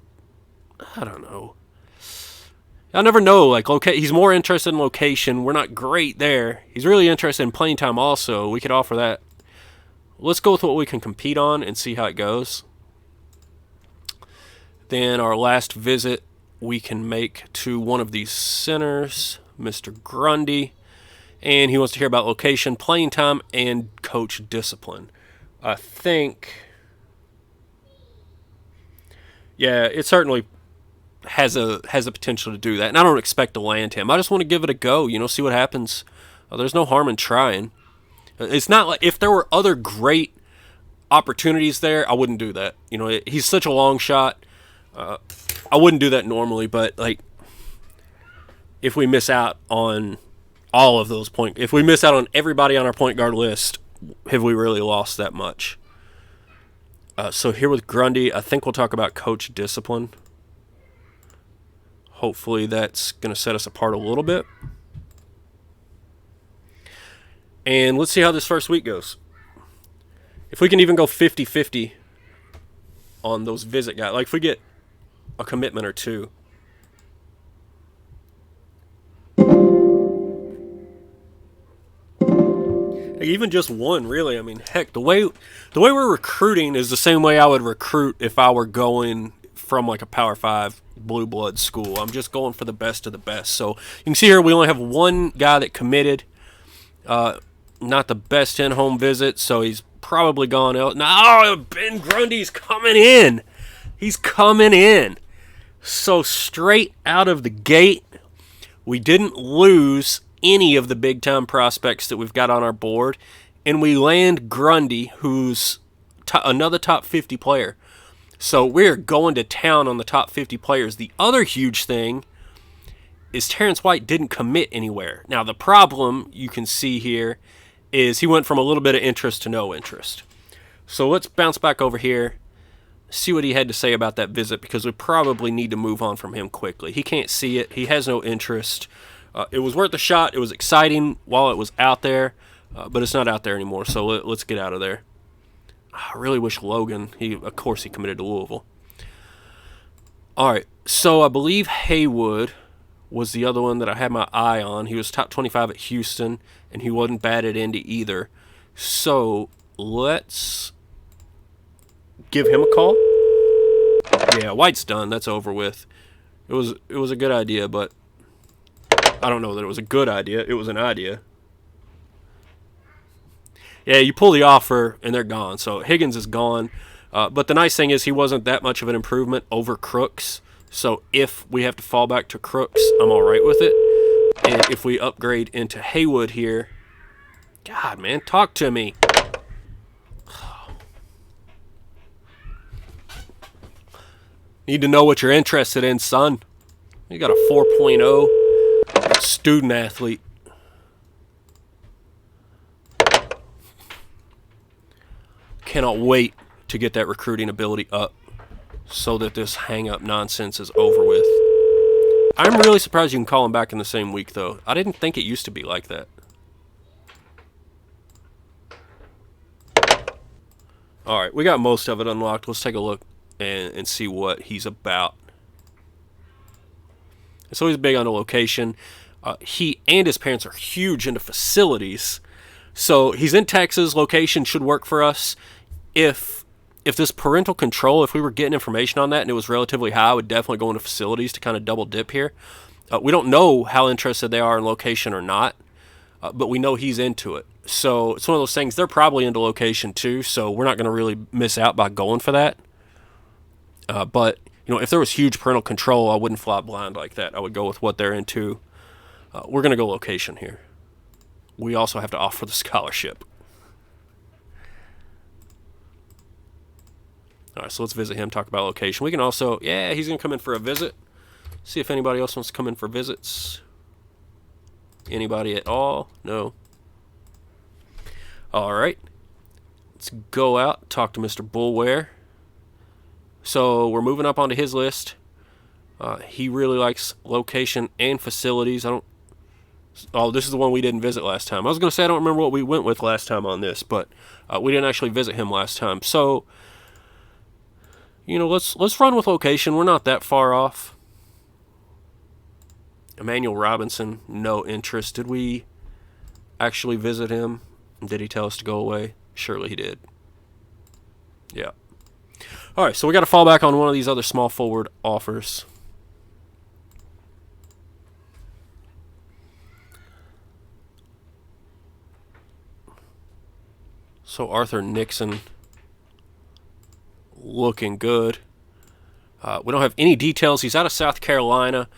I don't know. I never know. Like, he's more interested in location. We're not great there. He's really interested in playing time also. We could offer that. Let's go with what we can compete on and see how it goes. Then our last visit we can make to one of these centers, Mr. Grundy. And he wants to hear about location, playing time, and coach discipline. I think... yeah, it certainly has a potential to do that. And I don't expect to land him. I just want to give it a go, see what happens. There's no harm in trying. It's not like if there were other great opportunities there, I wouldn't do that. He's such a long shot. I wouldn't do that normally, but like if we miss out on all of those if we miss out on everybody on our point guard list, have we really lost that much? So here with Grundy, I think we'll talk about coach discipline. Hopefully that's going to set us apart a little bit. And let's see how this first week goes. If we can even go 50-50 on those visit guys, like if we get a commitment or two. Even just one, really. I mean, heck, the way we're recruiting is the same way I would recruit if I were going from like a Power 5 blue blood school. I'm just going for the best of the best. So you can see here we only have one guy that committed. Not the best in-home visit, so he's probably gone out. No, Ben Grundy's coming in. He's coming in. So straight out of the gate, we didn't lose any of the big-time prospects that we've got on our board, and we land Grundy, who's another top 50 player. So we're going to town on the top 50 players. The other huge thing is Terrence White didn't commit anywhere. Now, the problem you can see here is he went from a little bit of interest to no interest. So let's bounce back over here, see what he had to say about that visit, because we probably need to move on from him quickly. He can't see it. He has no interest. It was worth a shot. It was exciting while it was out there, but it's not out there anymore, so let's get out of there. I really wish Logan, of course he committed to Louisville. All right, so I believe Haywood was the other one that I had my eye on. He was top 25 at Houston, and he wasn't bad at Indy either. So let's give him a call. Yeah, White's done. That's over with. It was a good idea, but I don't know that it was a good idea. It was an idea. Yeah, you pull the offer, and they're gone. So Higgins is gone. But the nice thing is he wasn't that much of an improvement over Crooks. So if we have to fall back to Crooks, I'm all right with it. And if we upgrade into Haywood here... God, man, talk to me. Need to know what you're interested in, son. You got a 4.0 student athlete. Cannot wait to get that recruiting ability up so that this hang-up nonsense is over with. I'm really surprised you can call him back in the same week, though. I didn't think it used to be like that. Alright, we got most of it unlocked. Let's take a look and see what he's about. So he's big on the location. He and his parents are huge into facilities. So he's in Texas. Location should work for us. If this parental control, if we were getting information on that and it was relatively high, I would definitely go into facilities to kind of double dip here. We don't know how interested they are in location or not, but we know he's into it. So it's one of those things, they're probably into location too, so we're not going to really miss out by going for that. But, if there was huge parental control, I wouldn't fly blind like that. I would go with what they're into. We're going to go location here. We also have to offer the scholarship. All right, so let's visit him, talk about location. We can also, he's going to come in for a visit. See if anybody else wants to come in for visits. Anybody at all? No. Alright. Let's go out, talk to Mr. Bullware. So we're moving up onto his list. He really likes location and facilities. Oh, this is the one we didn't visit last time. I was going to say I don't remember what we went with last time on this, but we didn't actually visit him last time. So, you know, let's run with location. We're not that far off. Emmanuel Robinson, no interest. Did we actually visit him? Did he tell us to go away? Surely he did. Yeah. All right, so we got to fall back on one of these other small forward offers. So Arthur Nixon looking good. We don't have any details. He's out of South Carolina,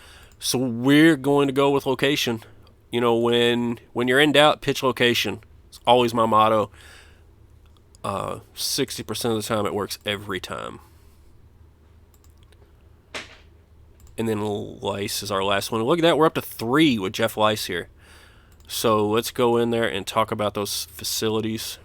so we're going to go with location. You know, when you're in doubt, pitch location. It's always my motto. 60% of the time, it works every time. And then Lice is our last one. Look at that, we're up to 3 with Jeff Lice here. So let's go in there and talk about those facilities.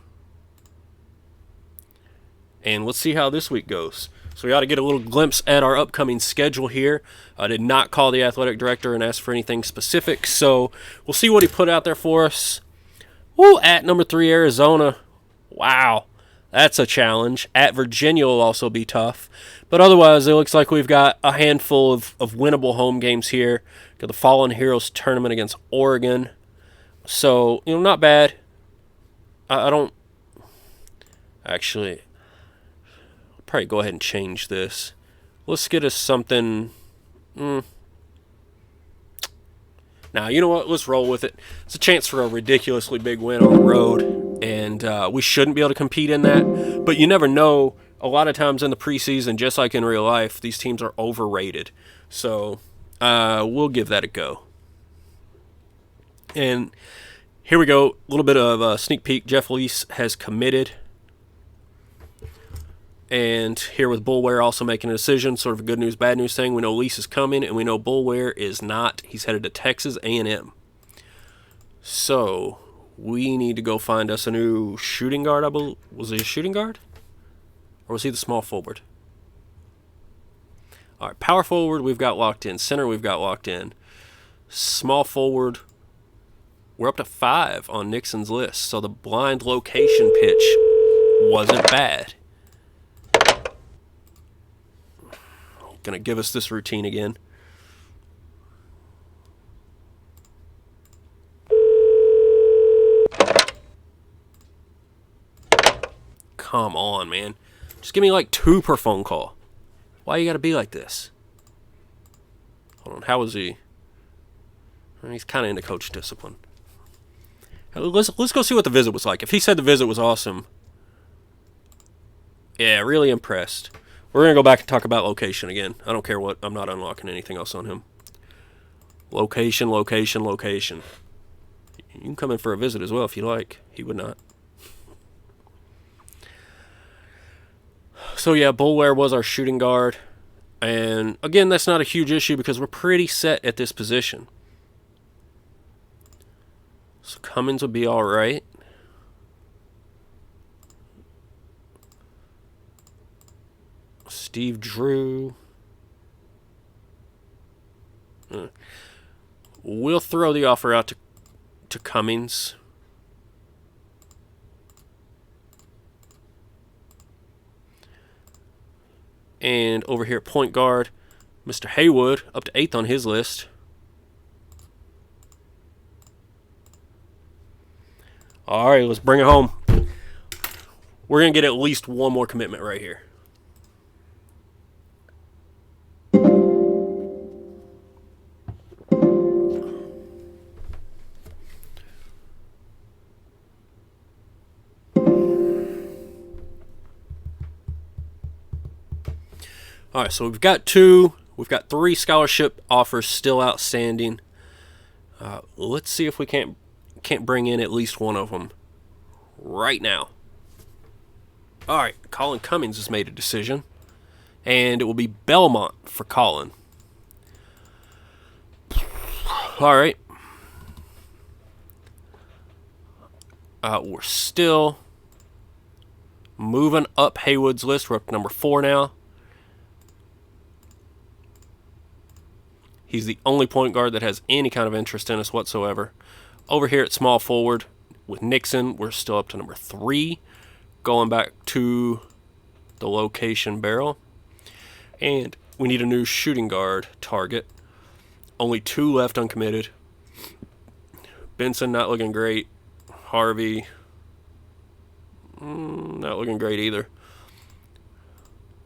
And let's see how this week goes. So we ought to get a little glimpse at our upcoming schedule here. I did not call the athletic director and ask for anything specific, so we'll see what he put out there for us. Ooh, at number 3, Arizona. Wow, that's a challenge. At Virginia will also be tough. But otherwise, it looks like we've got a handful of winnable home games here. Got the Fallen Heroes tournament against Oregon. So, you know, not bad. I don't... Actually... probably go ahead and change this. Let's get us something. Now, you know what? Let's roll with it. It's a chance for a ridiculously big win on the road, and we shouldn't be able to compete in that. But you never know. A lot of times in the preseason, just like in real life, these teams are overrated. So we'll give that a go. And here we go. A little bit of a sneak peek. Jeff Lice has committed. And here with Bullware also making a decision, sort of a good news, bad news thing. We know Lice is coming, and we know Bullware is not. He's headed to Texas A&M. So we need to go find us a new shooting guard, I believe. Was he a shooting guard? Or was he the small forward? All right, power forward we've got locked in. Center we've got locked in. Small forward, we're up to 5 on Nixon's list. So the blind location pitch wasn't bad. Going to give us this routine again. Come on, man. Just give me like 2 per phone call. Why you got to be like this? Hold on. How was he? He's kind of into coach discipline. Let's go see what the visit was like. If he said the visit was awesome, yeah, really impressed. We're going to go back and talk about location again. I don't care what. I'm not unlocking anything else on him. Location, location, location. You can come in for a visit as well if you like. He would not. So, yeah, Bullware was our shooting guard. And, again, that's not a huge issue because we're pretty set at this position. So, Cummins would be all right. Steve Drew. We'll throw the offer out to Cummings. And over here at point guard, Mr. Haywood, up to 8th on his list. All right, let's bring it home. We're going to get at least one more commitment right here. All right, so we've got 2. We've got 3 scholarship offers still outstanding. Let's see if we can't bring in at least one of them right now. All right, Colin Cummings has made a decision, and it will be Belmont for Colin. All right. We're still moving up Haywood's list. We're up to number 4 now. He's the only point guard that has any kind of interest in us whatsoever. Over here at small forward with Nixon, we're still up to number 3. Going back to the location barrel. And we need a new shooting guard target. Only 2 left uncommitted. Benson not looking great. Harvey not looking great either.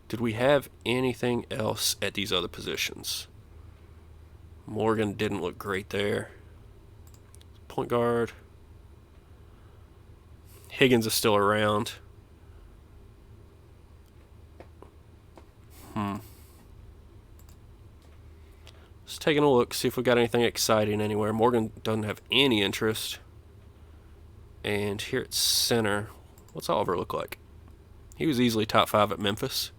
Did we have anything else at these other positions? Morgan didn't look great there. Point guard. Higgins is still around. Just taking a look, see if we got anything exciting anywhere. Morgan doesn't have any interest. And here at center, what's Oliver look like? He was easily top 5 at Memphis.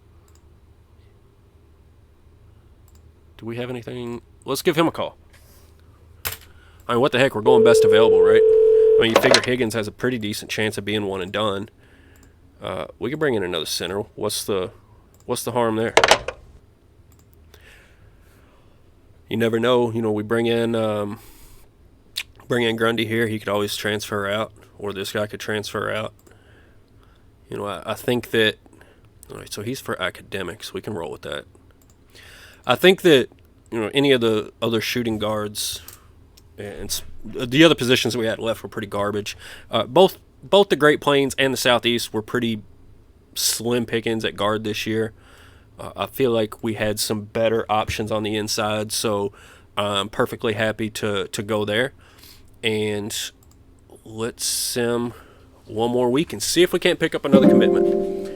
Do we have anything? Let's give him a call. I mean, what the heck? We're going best available, right? I mean, you figure Higgins has a pretty decent chance of being one and done. We could bring in another center. What's the harm there? You never know. You know, we bring in Grundy here. He could always transfer out, or this guy could transfer out. You know, I think that. All right, so he's for academics. We can roll with that. I think that, you know, any of the other shooting guards and the other positions that we had left were pretty garbage. Both the Great Plains and the Southeast were pretty slim pickings at guard this year. I feel like we had some better options on the inside, so I'm perfectly happy to go there. And let's sim one more week and see if we can't pick up another commitment.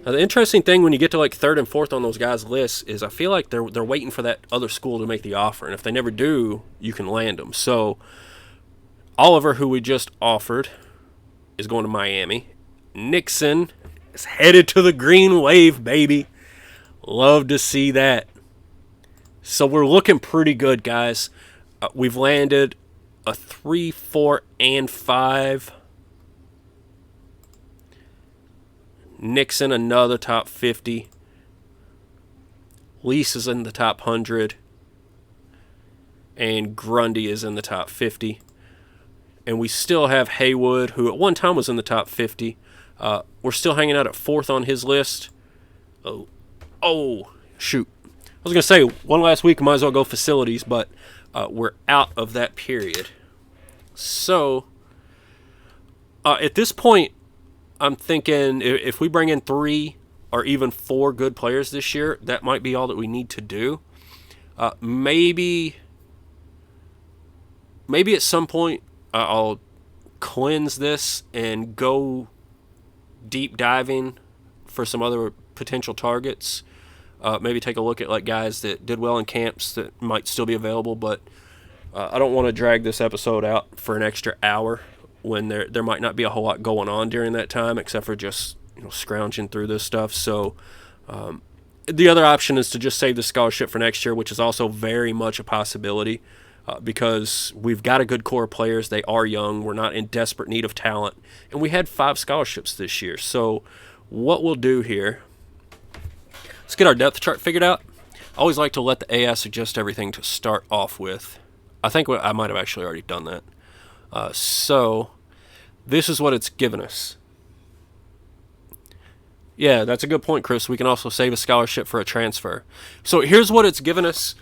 Now, the interesting thing when you get to like 3rd and 4th on those guys' lists is I feel like they're waiting for that other school to make the offer, and if they never do, you can land them. So Oliver, who we just offered, is going to Miami. Nixon is headed to the Green Wave, baby. Love to see that. So we're looking pretty good, guys. We've landed a 3, 4, and 5. Nixon, another top 50. Lease is in the top 100. And Grundy is in the top 50. And we still have Haywood, who at one time was in the top 50. We're still hanging out at 4th on his list. Oh, shoot. I was going to say, one last week, might as well go facilities, but we're out of that period. So, at this point, I'm thinking if we bring in 3 or even 4 good players this year, that might be all that we need to do. Maybe at some point I'll cleanse this and go deep diving for some other potential targets. Maybe take a look at like guys that did well in camps that might still be available, but I don't want to drag this episode out for an extra hour when there might not be a whole lot going on during that time, except for just, you know, scrounging through this stuff. So the other option is to just save the scholarship for next year, which is also very much a possibility because we've got a good core of players. They are young. We're not in desperate need of talent. And we had 5 scholarships this year. So what we'll do here, let's get our depth chart figured out. I always like to let the AI suggest everything to start off with. I think I might have actually already done that. So this is what it's given us. Yeah, that's a good point, Chris. We can also save a scholarship for a transfer. So here's what it's given us.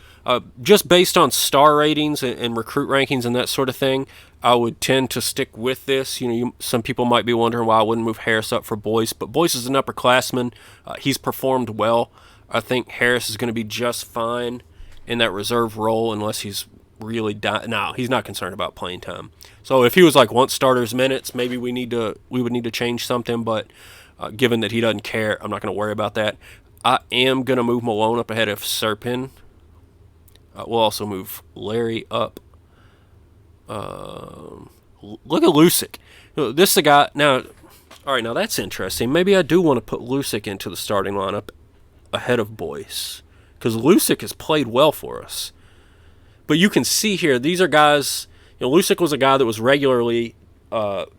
Just based on star ratings and recruit rankings and that sort of thing, I would tend to stick with this. You know, some people might be wondering why I wouldn't move Harris up for Boyce, but Boyce is an upperclassman. He's performed well. I think Harris is going to be just fine in that reserve role unless he's really no, he's not concerned about playing time. So if he was like wants starters minutes, maybe we would need to change something, but given that he doesn't care, I'm not going to worry about that. I am going to move Malone up ahead of Serpin. We'll also move Larry up. Look at Lusick. This is the guy. Now, all right, now that's interesting. Maybe I do want to put Lusick into the starting lineup ahead of Boyce. because Lusick has played well for us. But you can see here, these are guys, Lusick was a guy that was regularly top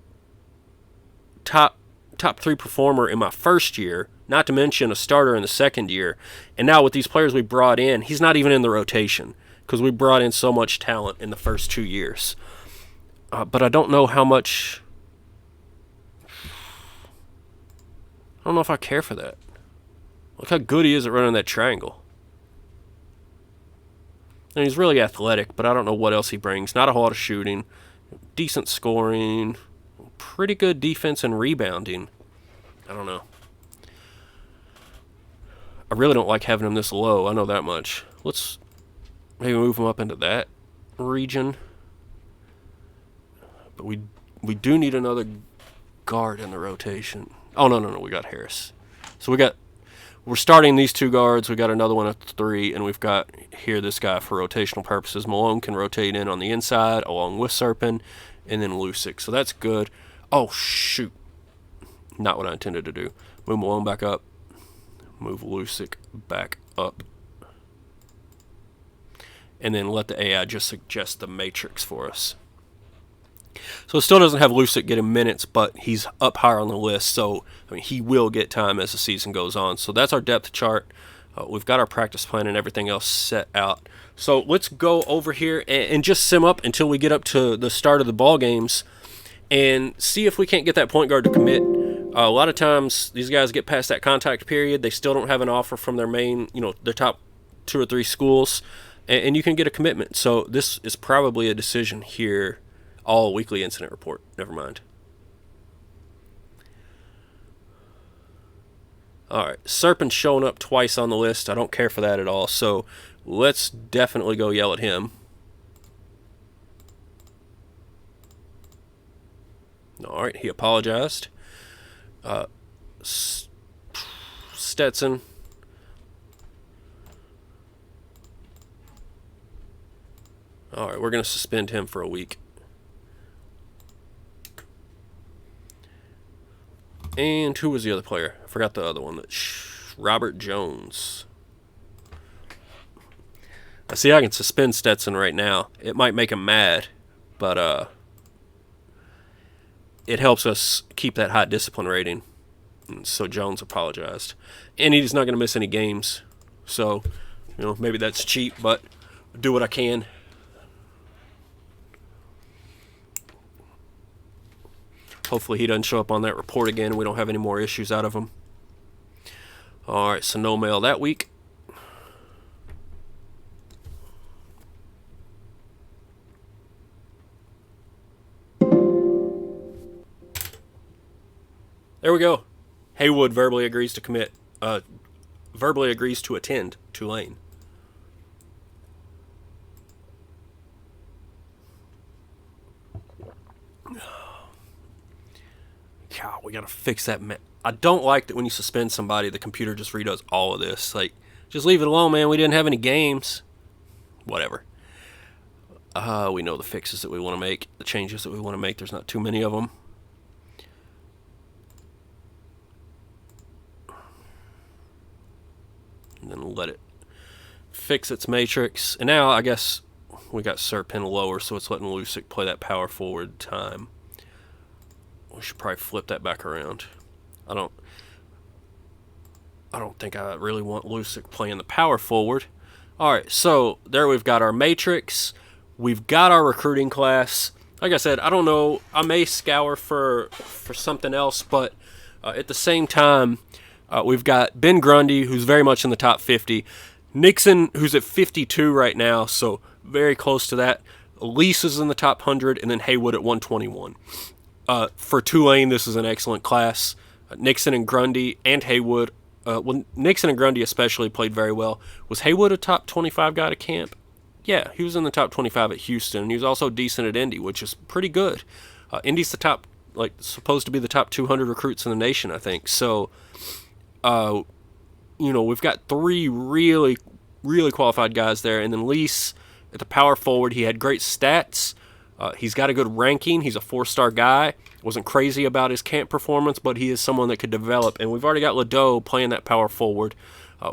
3 performer in my first year, not to mention a starter in the second year. And now with these players we brought in, he's not even in the rotation because we brought in so much talent in the first 2 years. But I don't know how much... I don't know if I care for that. Look how good he is at running that triangle. And he's really athletic, but I don't know what else he brings. Not a whole lot of shooting. Decent scoring. Pretty good defense and rebounding. I don't know. I really don't like having him this low. I know that much. Let's maybe move him up into that region. But we do need another guard in the rotation. Oh, no. We got Harris. So we're starting these 2 guards. We got another one at 3, and we've got here this guy for rotational purposes. Malone can rotate in on the inside along with Serpin, and then Lusick. So that's good. Oh, shoot. Not what I intended to do. Move Malone back up. Move Lusick back up. And then let the AI just suggest the matrix for us. So it still doesn't have Lusick getting minutes, but he's up higher on the list. So, he will get time as the season goes on. So that's our depth chart. We've got our practice plan and everything else set out. So let's go over here and just sim up until we get up to the start of the ball games and see if we can't get that point guard to commit. A lot of times these guys get past that contact period. They still don't have an offer from their main, their top 2 or 3 schools, and you can get a commitment. So this is probably a decision here. All weekly incident report. Never mind. Alright, Serpin's showing up twice on the list. I don't care for that at all. So let's definitely go yell at him. Alright, he apologized. Stetson. Alright, we're going to suspend him for a week. And who was the other player? I forgot the other one. Robert Jones. I see I can suspend Stetson right now. It might make him mad, but it helps us keep that high discipline rating. And so Jones apologized. And he's not going to miss any games. So, maybe that's cheap, but I'll do what I can. Hopefully he doesn't show up on that report again and we don't have any more issues out of him. Alright, so no mail that week. There we go. Haywood verbally agrees to commit. Verbally agrees to attend Tulane. God, we gotta fix that. I don't like that when you suspend somebody, the computer just redoes all of this. Like, just leave it alone, man. We didn't have any games. Whatever. We know the fixes that we want to make, the changes that we want to make. There's not too many of them. And then let it fix its matrix. And now, I guess, we got Serpin lower, so it's letting Lusick play that power forward time. We should probably flip that back around. I don't think I really want Lusick playing the power forward. Alright, so there we've got our matrix. We've got our recruiting class. Like I said, I don't know. I may scour for something else, but at the same time, we've got Ben Grundy, who's very much in the top 50. Nixon, who's at 52 right now, so very close to that. Elise is in the top 100, and then Haywood at 121. For Tulane, this is an excellent class. Nixon and Grundy and Haywood. Nixon and Grundy especially played very well. Was Haywood a top 25 guy to camp? Yeah, he was in the top 25 at Houston, and he was also decent at Indy, which is pretty good. Indy's the top, supposed to be the top 200 recruits in the nation, I think. So, we've got 3 really, really qualified guys there, and then Lease at the power forward, he had great stats. He's got a good ranking. He's a 4-star guy. Wasn't crazy about his camp performance, but he is someone that could develop. And we've already got Ledoux playing that power forward.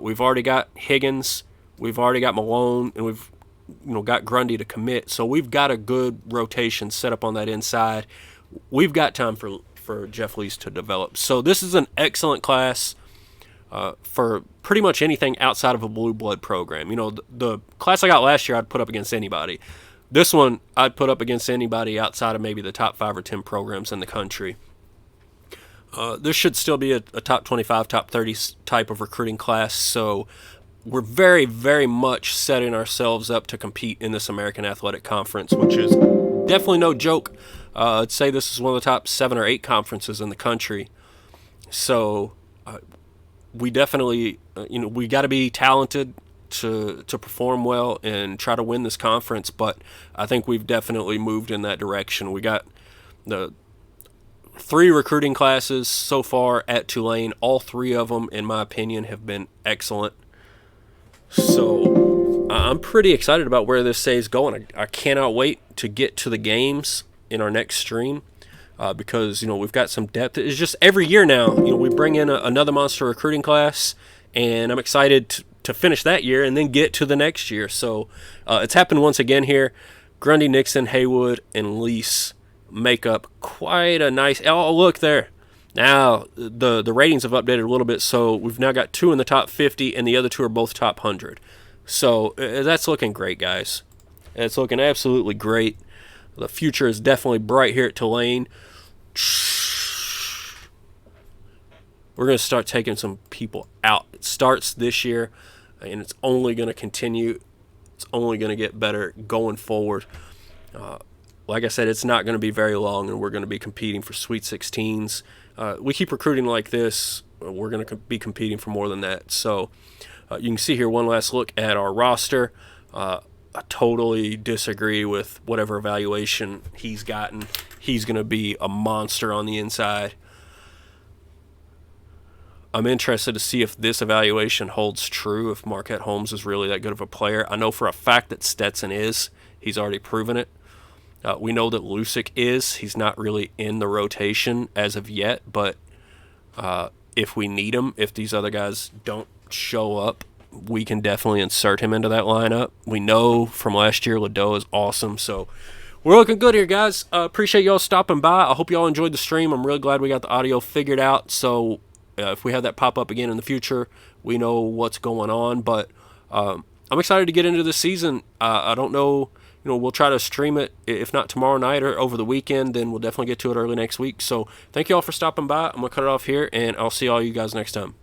We've already got Higgins We've already got Malone, and we've got Grundy to commit. So we've got a good rotation set up on that inside. We've got time for Jeff Lees to develop. So this is an excellent class for pretty much anything outside of a blue blood program. The class I got last year, I'd put up against anybody. This one, I'd put up against anybody outside of maybe the top 5 or 10 programs in the country. This should still be a top 25, top 30 type of recruiting class. So we're very, very much setting ourselves up to compete in this American Athletic Conference, which is definitely no joke. I'd say this is one of the top 7 or 8 conferences in the country. So we definitely, we got to be talented to perform well and try to win this conference. But I think we've definitely moved in that direction. We got the 3 recruiting classes so far at Tulane. All 3 of them, in my opinion, have been excellent. So I'm pretty excited about where this say is going. I cannot wait to get to the games in our next stream because, we've got some depth. It's just every year now, we bring in another monster recruiting class, and I'm excited to finish that year and then get to the next year. So it's happened once again here. Grundy, Nixon, Haywood, and Lease make up quite a nice... Oh, look there. Now, the ratings have updated a little bit, so we've now got 2 in the top 50, and the other 2 are both top 100. So that's looking great, guys. It's looking absolutely great. The future is definitely bright here at Tulane. We're going to start taking some people out. It starts this year, and it's only going to continue. It's only going to get better going forward. Like I said, it's not going to be very long, and we're going to be competing for Sweet 16s. We keep recruiting like this, we're going to be competing for more than that. So you can see here one last look at our roster. I totally disagree with whatever evaluation he's gotten. He's going to be a monster on the inside. I'm interested to see if this evaluation holds true, if Marquette Holmes is really that good of a player. I know for a fact that Stetson is. He's already proven it. We know that Lusick is. He's not really in the rotation as of yet, but if we need him, if these other guys don't show up, we can definitely insert him into that lineup. We know from last year Ladeau is awesome, so we're looking good here, guys. Appreciate y'all stopping by. I hope y'all enjoyed the stream. I'm really glad we got the audio figured out, so if we have that pop up again in the future, we know what's going on, but I'm excited to get into the season. I don't know... we'll try to stream it, if not tomorrow night or over the weekend, then we'll definitely get to it early next week. So thank you all for stopping by. I'm going to cut it off here, and I'll see all you guys next time.